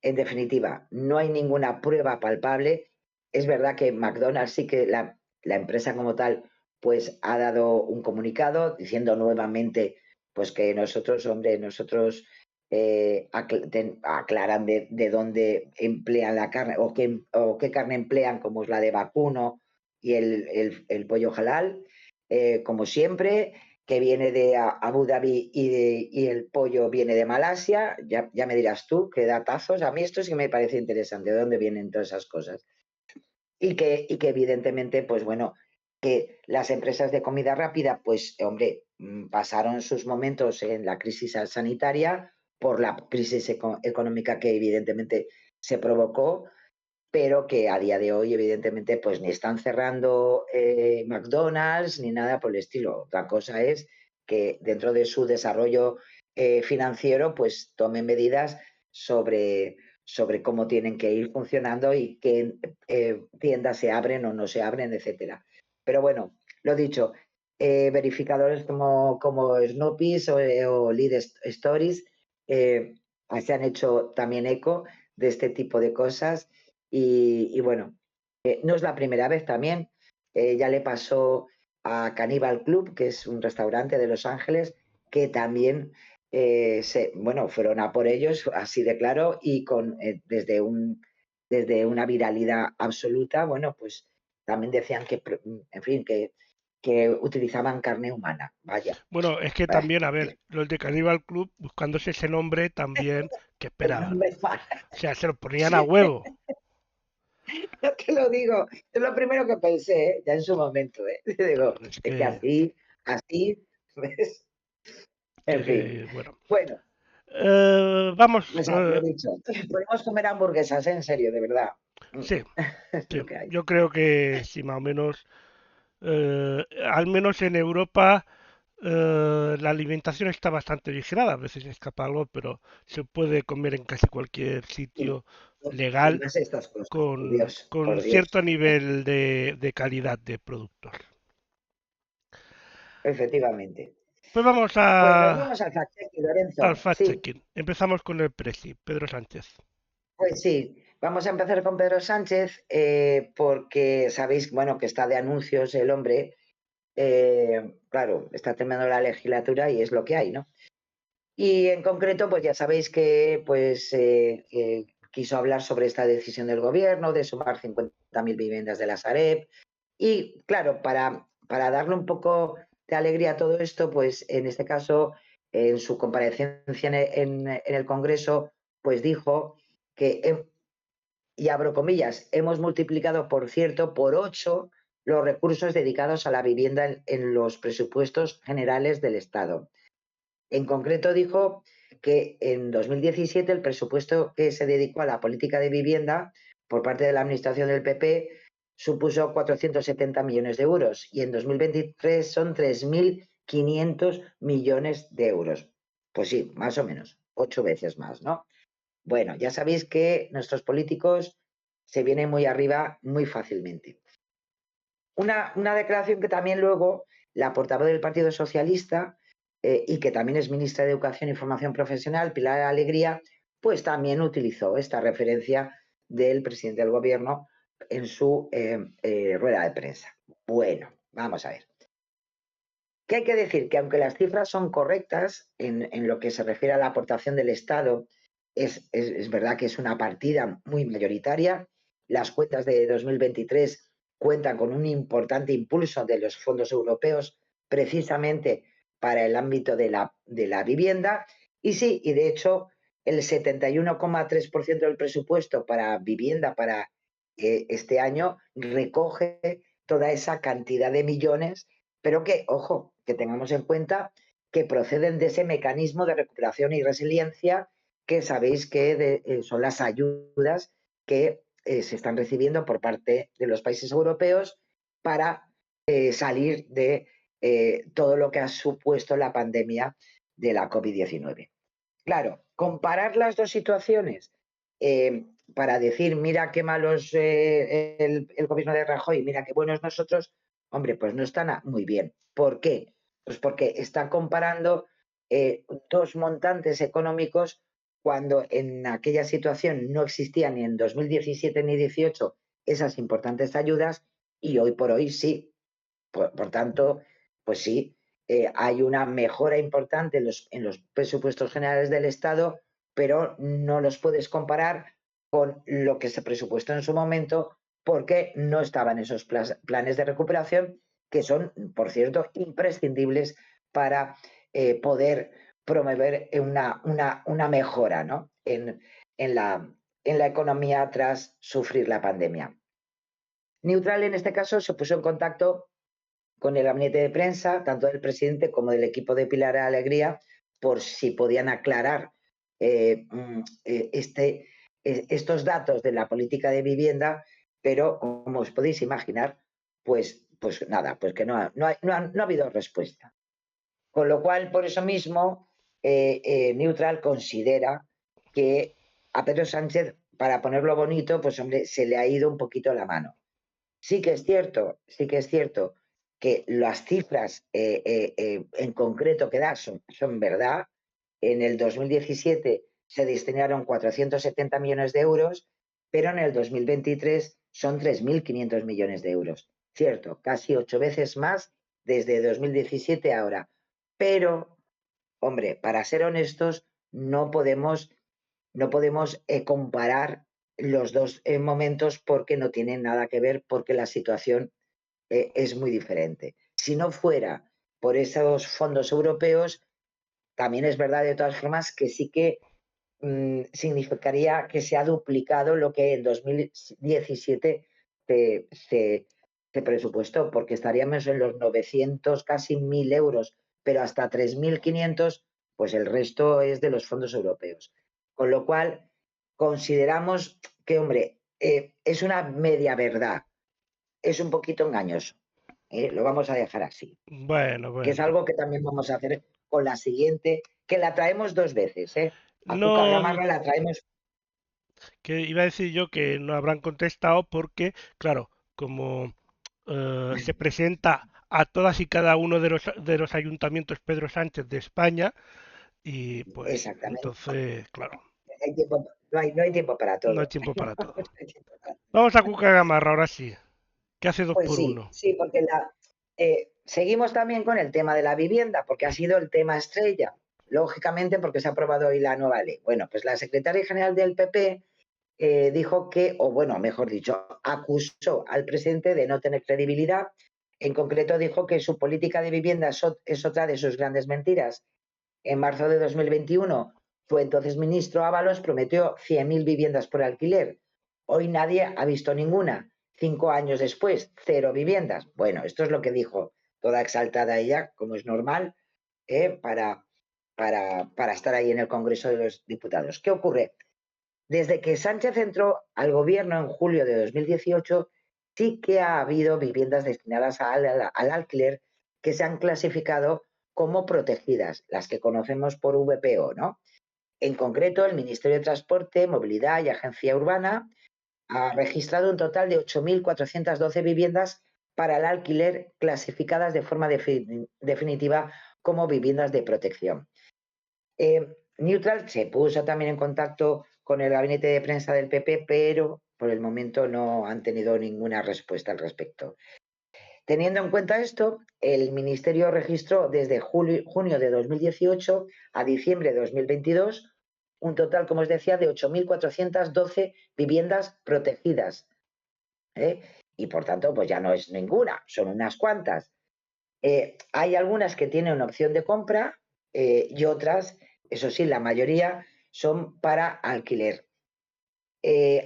en definitiva, no hay ninguna prueba palpable. Es verdad que McDonald's sí que la empresa como tal pues ha dado un comunicado diciendo nuevamente pues que nosotros, hombre, nosotros aclaran de dónde emplean la carne o qué carne emplean, como es la de vacuno y el pollo halal, como siempre, que viene de Abu Dhabi y el pollo viene de Malasia. Ya me dirás tú qué datazos. A mí esto sí que me parece interesante, de dónde vienen todas esas cosas. Y que evidentemente, pues bueno, que las empresas de comida rápida, pues hombre, pasaron sus momentos en la crisis sanitaria por la crisis económica que evidentemente se provocó, pero que a día de hoy, evidentemente, pues ni están cerrando McDonald's ni nada por el estilo. Otra cosa es que dentro de su desarrollo financiero, pues tomen medidas sobre cómo tienen que ir funcionando y qué tiendas se abren o no se abren, etcétera. Pero bueno, lo dicho, verificadores como Snoopy o Lead Stories se han hecho también eco de este tipo de cosas y bueno, no es la primera vez también. Ya le pasó a Cannibal Club, que es un restaurante de Los Ángeles, que también bueno, fueron a por ellos, así de claro, y desde una viralidad absoluta, bueno, pues también decían que, en fin, que utilizaban carne humana. Vaya. Bueno, es que también, a ver, los de Cannibal Club, buscándose ese nombre, también, ¿qué El esperaban? nombre es para. O sea, se lo ponían a huevo. Yo te lo digo, es lo primero que pensé, ya en su momento, Digo, Claro, es es que que, así, ¿ves? En fin. bueno. Bueno, Vamos, pues lo dicho, podemos comer hamburguesas, en serio, de verdad. sí, Es sí, lo que hay. yo creo que sí, más o menos, al menos en Europa, la alimentación está bastante vigilada. A veces escapa algo, pero se puede comer en casi cualquier Y, sitio y legal más estas cosas, con por Dios. cierto nivel de calidad de productos. Efectivamente. Pues vamos Pues nos vamos al fact-checking, al Lorenzo. Sí, fact-checking. Empezamos con el Presi, Pedro Sánchez. pues sí. Vamos a empezar con Pedro Sánchez, porque sabéis, bueno, que está de anuncios el hombre. Claro, está terminando la legislatura y es lo que hay, ¿no? Y en concreto, pues ya sabéis que pues, quiso hablar sobre esta decisión del gobierno de sumar 50.000 viviendas de la Sareb. Y claro, para darle un poco de alegría a todo esto, pues en este caso, en su comparecencia en el Congreso, pues dijo que, y abro comillas, hemos multiplicado, por cierto, por 8 los recursos dedicados a la vivienda en los presupuestos generales del Estado. En concreto dijo que en 2017 el presupuesto que se dedicó a la política de vivienda por parte de la administración del PP supuso 470 millones de euros y en 2023 son 3.500 millones de euros. Pues sí, más o menos, 8 veces más, ¿no? Bueno, ya sabéis que nuestros políticos se vienen muy arriba muy fácilmente. Una declaración que también luego la portavoz del Partido Socialista y que también es ministra de Educación y Formación Profesional, Pilar Alegría, pues también utilizó esta referencia del presidente del gobierno en su rueda de prensa. Bueno, vamos a ver. Que hay que decir que aunque las cifras son correctas en lo que se refiere a la aportación del Estado, es verdad que es una partida muy mayoritaria. Las cuentas de 2023 cuentan con un importante impulso de los fondos europeos precisamente para el ámbito de la vivienda. Y sí, y de hecho el 71,3% del presupuesto para vivienda para este año recoge toda esa cantidad de millones, pero que, ojo, que tengamos en cuenta que proceden de ese mecanismo de recuperación y resiliencia que sabéis que son las ayudas que se están recibiendo por parte de los países europeos para salir de todo lo que ha supuesto la pandemia de la COVID-19. Claro, comparar las dos situaciones para decir, mira qué malos el gobierno de Rajoy, mira qué buenos nosotros, hombre, pues no están muy bien. ¿Por qué? Pues porque está comparando dos montantes económicos cuando en aquella situación no existían ni en 2017 ni 2018 esas importantes ayudas y hoy por hoy sí. Por tanto, pues sí, hay una mejora importante en los presupuestos generales del Estado, pero no los puedes comparar con lo que se presupuestó en su momento porque no estaban esos planes de recuperación que son, por cierto, imprescindibles para poder promover una mejora, ¿no? en la economía tras sufrir la pandemia. Neutral en este caso se puso en contacto con el gabinete de prensa, tanto del presidente como del equipo de Pilar Alegría, por si podían aclarar estos datos de la política de vivienda, pero como os podéis imaginar, pues nada, pues que no ha habido respuesta. Con lo cual, por eso mismo, Neutral considera que a Pedro Sánchez, para ponerlo bonito, pues hombre, se le ha ido un poquito la mano. Sí que es cierto que las cifras en concreto que da son verdad. En el 2017 se destinaron 470 millones de euros, pero en el 2023 son 3.500 millones de euros. Cierto, casi 8 veces más desde 2017 a ahora. Pero, hombre, para ser honestos, no podemos comparar los dos momentos porque no tienen nada que ver, porque la situación es muy diferente. Si no fuera por esos fondos europeos, también es verdad de todas formas que sí que significaría que se ha duplicado lo que en 2017 se presupuestó, porque estaríamos en los 900, casi 1.000 euros, pero hasta 3.500, pues el resto es de los fondos europeos. Con lo cual, consideramos que, hombre, es una media verdad, es un poquito engañoso. Lo vamos a dejar así. Bueno. Que es algo que también vamos a hacer con la siguiente, que la traemos 2 veces. A Cuca No, Gamarra la traemos. que iba a decir yo que no habrán contestado porque, claro, como se presenta a todas y cada uno de los ayuntamientos Pedro Sánchez de España, y pues Exactamente. entonces, claro, No hay tiempo para no hay todo. tiempo para todo. No hay tiempo para todo. Vamos a Cuca Gamarra ahora sí, que hace dos Pues por uno. sí, porque seguimos también con el tema de la vivienda, porque ha sido el tema estrella, lógicamente porque se ha aprobado hoy la nueva ley. Bueno, pues la secretaria general del PP dijo que, o bueno, mejor dicho, acusó al presidente de no tener credibilidad. En concreto dijo que su política de vivienda es otra de sus grandes mentiras. En marzo de 2021, su entonces ministro Ábalos prometió 100.000 viviendas por alquiler. Hoy nadie ha visto ninguna. 5 años después, 0 viviendas. Bueno, esto es lo que dijo, toda exaltada ella, como es normal, para estar ahí en el Congreso de los Diputados. ¿Qué ocurre? Desde que Sánchez entró al gobierno en julio de 2018, sí que ha habido viviendas destinadas al alquiler que se han clasificado como protegidas, las que conocemos por VPO, ¿no? En concreto, el Ministerio de Transporte, Movilidad y Agencia Urbana ha registrado un total de 8.412 viviendas para el alquiler clasificadas de forma definitiva como viviendas de protección. Neutral se puso también en contacto con el gabinete de prensa del PP, pero por el momento no han tenido ninguna respuesta al respecto. Teniendo en cuenta esto, el Ministerio registró desde junio de 2018 a diciembre de 2022 un total, como os decía, de 8.412 viviendas protegidas. Y por tanto, pues ya no es ninguna, son unas cuantas. Hay algunas que tienen una opción de compra y otras, eso sí, la mayoría son para alquiler.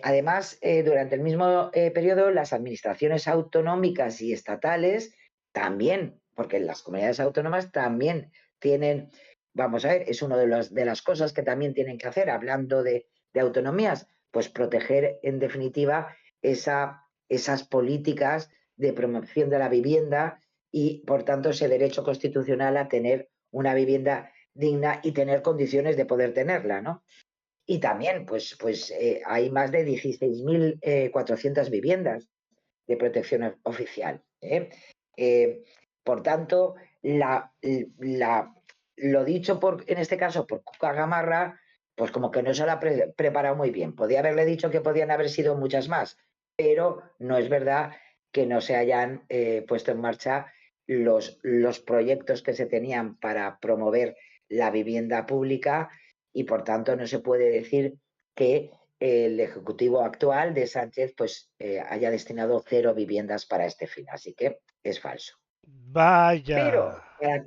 Además, durante el mismo periodo, las administraciones autonómicas y estatales también, porque las comunidades autónomas también tienen, vamos a ver, es una de las cosas que también tienen que hacer, hablando de autonomías, pues proteger en definitiva esas políticas de promoción de la vivienda y, por tanto, ese derecho constitucional a tener una vivienda digna y tener condiciones de poder tenerla, ¿no? Y también, pues hay más de 16.400 viviendas de protección oficial. Por tanto, lo dicho en este caso por Cuca Gamarra, pues como que no se lo ha preparado muy bien. Podía haberle dicho que podían haber sido muchas más, pero no es verdad que no se hayan puesto en marcha los proyectos que se tenían para promover la vivienda pública y por tanto no se puede decir que el Ejecutivo actual de Sánchez pues haya destinado 0 viviendas para este fin. Así que es falso. Pero Vaya.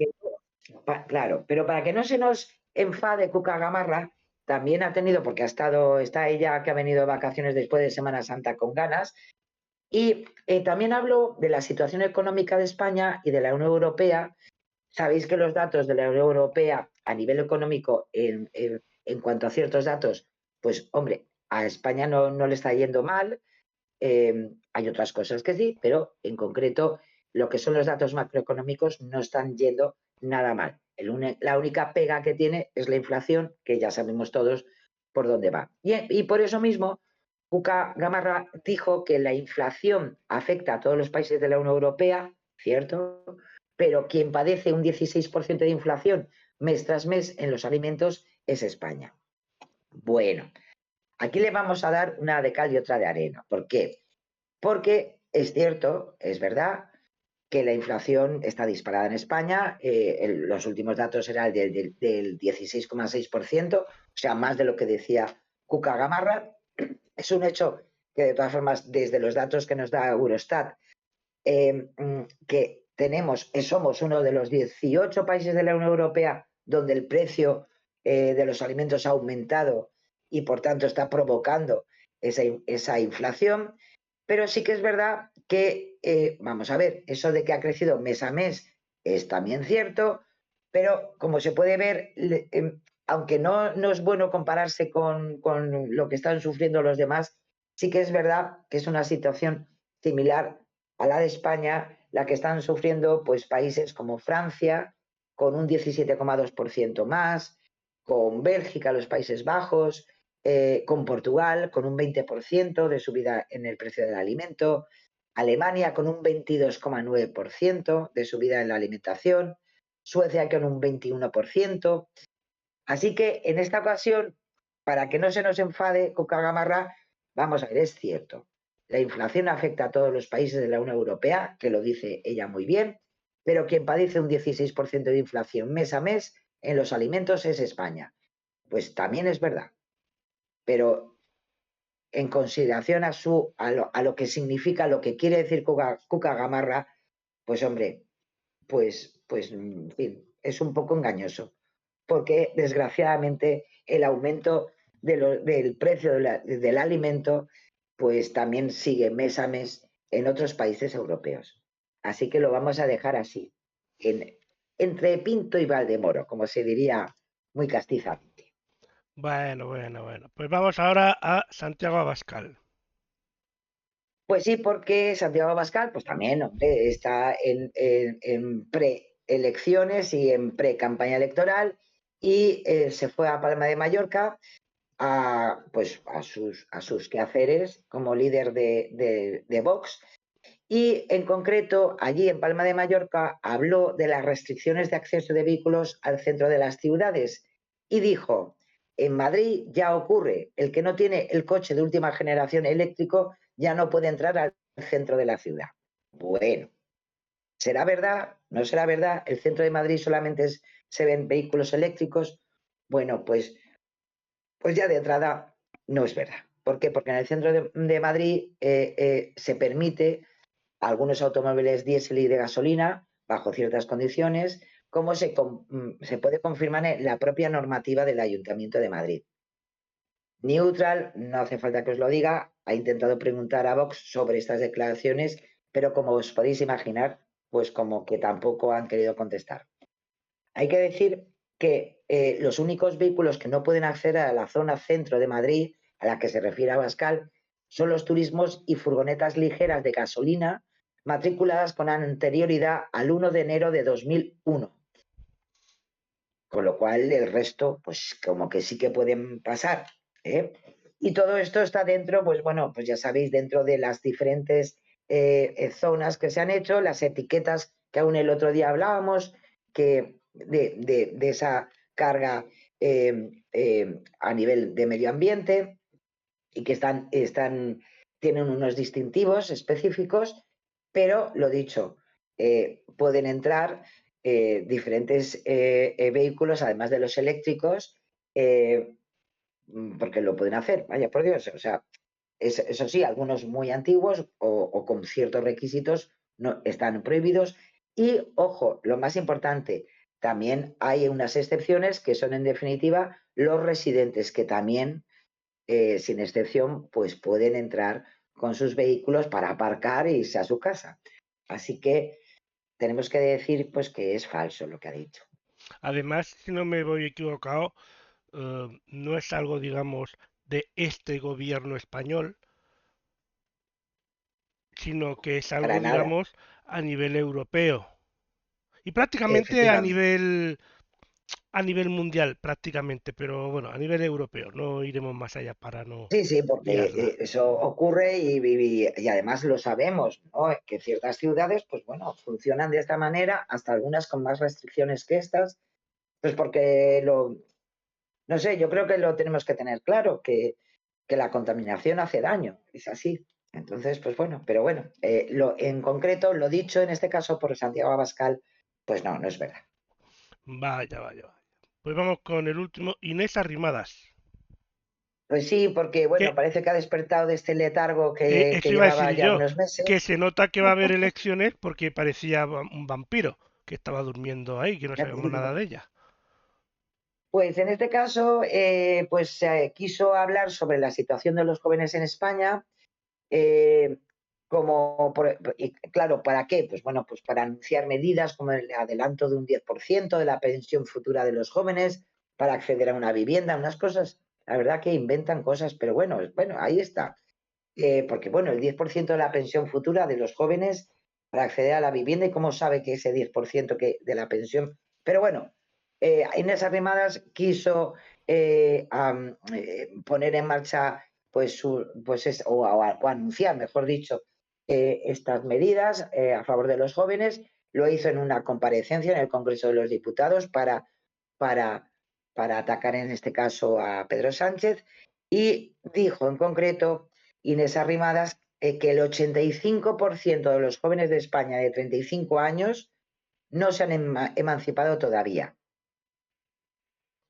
claro, pero para que no se nos enfade Cuca Gamarra, también ha tenido, porque está ella que ha venido de vacaciones después de Semana Santa con ganas, y también hablo de la situación económica de España y de la Unión Europea. Sabéis que los datos de la Unión Europea a nivel económico, en cuanto a ciertos datos, pues hombre, a España no le está yendo mal. Hay otras cosas que sí, pero en concreto lo que son los datos macroeconómicos no están yendo nada mal. La única pega que tiene es la inflación, que ya sabemos todos por dónde va. Y por eso mismo, Cuca Gamarra dijo que la inflación afecta a todos los países de la Unión Europea, ¿cierto? Pero quien padece un 16% de inflación mes tras mes en los alimentos es España. Bueno, aquí le vamos a dar una de cal y otra de arena. ¿Por qué? Porque es cierto, es verdad, que la inflación está disparada en España. Los últimos datos eran del 16,6%, o sea, más de lo que decía Cuca Gamarra. Es un hecho que, de todas formas, desde los datos que nos da Eurostat, que somos uno de los 18 países de la Unión Europea donde el precio de los alimentos ha aumentado y, por tanto, está provocando esa inflación. Pero sí que es verdad que, vamos a ver, eso de que ha crecido mes a mes es también cierto, pero como se puede ver, aunque no es bueno compararse con lo que están sufriendo los demás, sí que es verdad que es una situación similar a la de España, la que están sufriendo pues países como Francia, con un 17,2% más, con Bélgica, los Países Bajos, con Portugal, con un 20% de subida en el precio del alimento, Alemania con un 22,9% de subida en la alimentación, Suecia con un 21%. Así que en esta ocasión, para que no se nos enfade Cuca Gamarra, vamos a ver, es cierto. La inflación afecta a todos los países de la Unión Europea, que lo dice ella muy bien, pero quien padece un 16% de inflación mes a mes en los alimentos es España. Pues también es verdad. Pero en consideración a lo que significa, lo que quiere decir Cuca Gamarra, pues hombre, pues en fin, es un poco engañoso, porque desgraciadamente el aumento del precio del alimento pues también sigue mes a mes en otros países europeos. Así que lo vamos a dejar así, entre Pinto y Valdemoro, como se diría muy castizamente. Bueno. Pues vamos ahora a Santiago Abascal. Pues sí, porque Santiago Abascal, pues también, hombre, está en preelecciones y en pre-campaña electoral y se fue a Palma de Mallorca a sus quehaceres como líder de Vox. Y en concreto, allí en Palma de Mallorca, habló de las restricciones de acceso de vehículos al centro de las ciudades y dijo: en Madrid ya ocurre, el que no tiene el coche de última generación eléctrico ya no puede entrar al centro de la ciudad. Bueno, ¿Será verdad? ¿No será verdad? ¿El centro de Madrid solamente se ven vehículos eléctricos? Bueno, pues ya de entrada no es verdad. ¿Por qué? Porque en el centro de Madrid se permite algunos automóviles diésel y de gasolina bajo ciertas condiciones, como se puede confirmar en la propia normativa del Ayuntamiento de Madrid. Neutral, no hace falta que os lo diga, ha intentado preguntar a Vox sobre estas declaraciones, pero como os podéis imaginar, pues como que tampoco han querido contestar. Hay que decir que los únicos vehículos que no pueden acceder a la zona centro de Madrid, a la que se refiere Abascal, son los turismos y furgonetas ligeras de gasolina matriculadas con anterioridad al 1 de enero de 2001. Con lo cual el resto, pues como que sí que pueden pasar, ¿eh? Y todo esto está dentro, pues bueno, pues ya sabéis, dentro de las diferentes zonas que se han hecho, las etiquetas que aún el otro día hablábamos, que de esa carga a nivel de medio ambiente y que tienen unos distintivos específicos, pero lo dicho, pueden entrar diferentes vehículos, además de los eléctricos, porque lo pueden hacer, vaya por Dios. O sea, eso sí, algunos muy antiguos o con ciertos requisitos no están prohibidos. Y, ojo, lo más importante, también hay unas excepciones que son, en definitiva, los residentes que también, sin excepción, pues pueden entrar con sus vehículos para aparcar e irse a su casa. Así que tenemos que decir pues que es falso lo que ha dicho. Además, si no me voy equivocado, no es algo, digamos, de este gobierno español, sino que es Para algo, nada, digamos, a nivel europeo. Y prácticamente efectivamente. a nivel mundial, prácticamente, pero bueno, a nivel europeo. No iremos más allá para no Sí, sí, porque liarla. eso ocurre y además lo sabemos, ¿no? Que ciertas ciudades, pues bueno, funcionan de esta manera, hasta algunas con más restricciones que estas, pues porque no sé, yo creo que lo tenemos que tener claro, que la contaminación hace daño, es así. Entonces, pues bueno, pero bueno, en concreto, lo dicho en este caso por Santiago Abascal, pues no, no es verdad. Vaya, vaya, vaya. Pues vamos con el último, Inés Arrimadas. Pues sí, porque Que bueno, parece que ha despertado de este letargo que eso iba a llevaba decir ya yo, unos que meses. se nota que va a haber elecciones porque parecía un vampiro que estaba durmiendo ahí, que no Ya te sabemos nada digo. de ella. Pues en este caso, pues quiso hablar sobre la situación de los jóvenes en España, eh, y claro, ¿para qué? Pues bueno, pues para anunciar medidas como el adelanto de un 10% de la pensión futura de los jóvenes, para acceder a una vivienda, unas cosas, la verdad que inventan cosas, pero bueno, ahí está. Porque bueno, el 10% de la pensión futura de los jóvenes para acceder a la vivienda, y cómo sabe que ese 10% de la pensión. Pero bueno, Inés Arrimadas quiso poner en marcha o anunciar, mejor dicho, estas medidas a favor de los jóvenes. Lo hizo en una comparecencia en el Congreso de los Diputados para, para atacar en este caso a Pedro Sánchez, y dijo en concreto Inés Arrimadas que el 85% de los jóvenes de España de 35 años no se han emancipado todavía.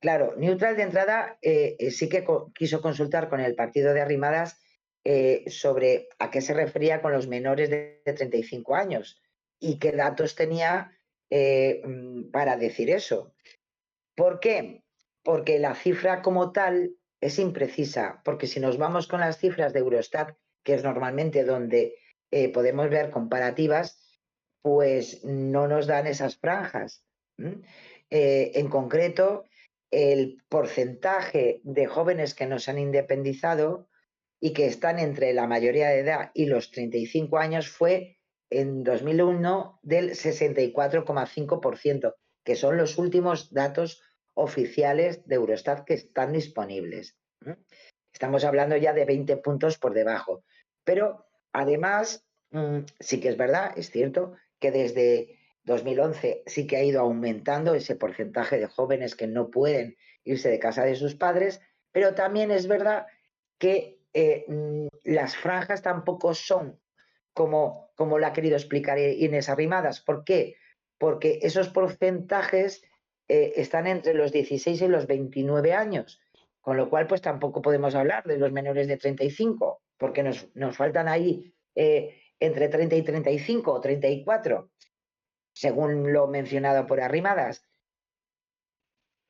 Claro, Neutral de entrada sí que quiso consultar con el partido de Arrimadas sobre a qué se refería con los menores de 35 años y qué datos tenía para decir eso. ¿Por qué? Porque la cifra como tal es imprecisa, porque si nos vamos con las cifras de Eurostat, que es normalmente donde podemos ver comparativas, pues no nos dan esas franjas. En concreto, el porcentaje de jóvenes que nos han independizado y que están entre la mayoría de edad y los 35 años fue en 2001 del 64,5%, que son los últimos datos oficiales de Eurostat que están disponibles. Estamos hablando ya de 20 puntos por debajo. Pero además, sí que es verdad, es cierto, que desde 2011 sí que ha ido aumentando ese porcentaje de jóvenes que no pueden irse de casa de sus padres, pero también es verdad que las franjas tampoco son como lo ha querido explicar Inés Arrimadas. ¿Por qué? Porque esos porcentajes están entre los 16 y los 29 años, con lo cual pues tampoco podemos hablar de los menores de 35, porque nos faltan ahí entre 30 y 35 o 34, según lo mencionado por Arrimadas.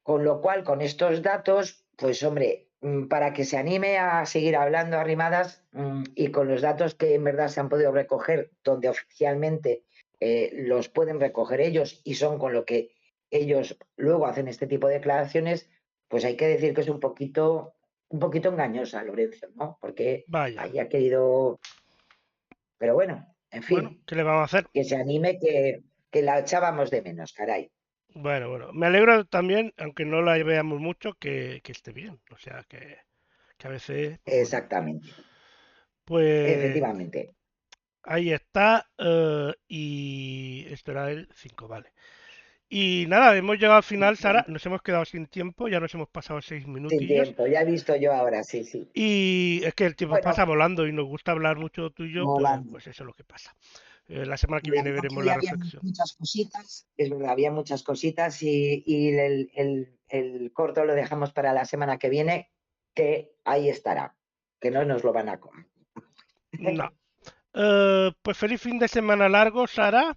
Con lo cual, con estos datos, pues hombre, para que se anime a seguir hablando Arrimadas, y con los datos que en verdad se han podido recoger, donde oficialmente los pueden recoger ellos y son con lo que ellos luego hacen este tipo de declaraciones, pues hay que decir que es un poquito engañosa, Lorenzo, ¿no? Porque Vaya. haya querido... Pero bueno, en Bueno, fin, ¿qué le vamos a hacer? que se anime, que la echábamos de menos, caray. Bueno, me alegro también, aunque no la veamos mucho, que esté bien. O sea, que a veces, pues, bueno, Exactamente, pues efectivamente. ahí está. Y esto era el 5, vale. Y nada, hemos llegado al final, Sara. Nos hemos quedado sin tiempo, ya nos hemos pasado 6 Sin minutillos. tiempo, ya he visto yo ahora, sí, sí. Y es que el tiempo Bueno, pasa volando y nos gusta hablar mucho tú y yo, volando. pues eso es lo que pasa. La semana que La viene verdad que veremos hoy la había reflexión. muchas cositas, es verdad, había muchas cositas y el corto lo dejamos para la semana que viene, que ahí estará, que no nos lo van a comer. No. Pues feliz fin de semana largo, Sara.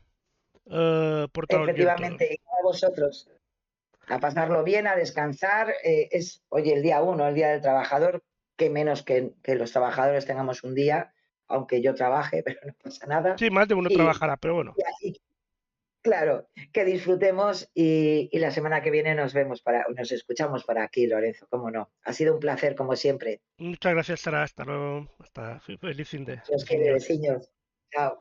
Portaos bien todos. Efectivamente, y a vosotros, a pasarlo bien, a descansar. Es hoy el día 1, el Día del Trabajador, que menos que los trabajadores tengamos un día, aunque yo trabaje, pero no pasa nada. Sí, más de uno Y, trabajará, pero bueno. y claro, que disfrutemos y la semana que viene nos escuchamos para aquí, Lorenzo, cómo no. Ha sido un placer, como siempre. Muchas gracias, Sara. Hasta luego. Hasta feliz fin de. Dios quiere, Besiños. vecinos. Chao.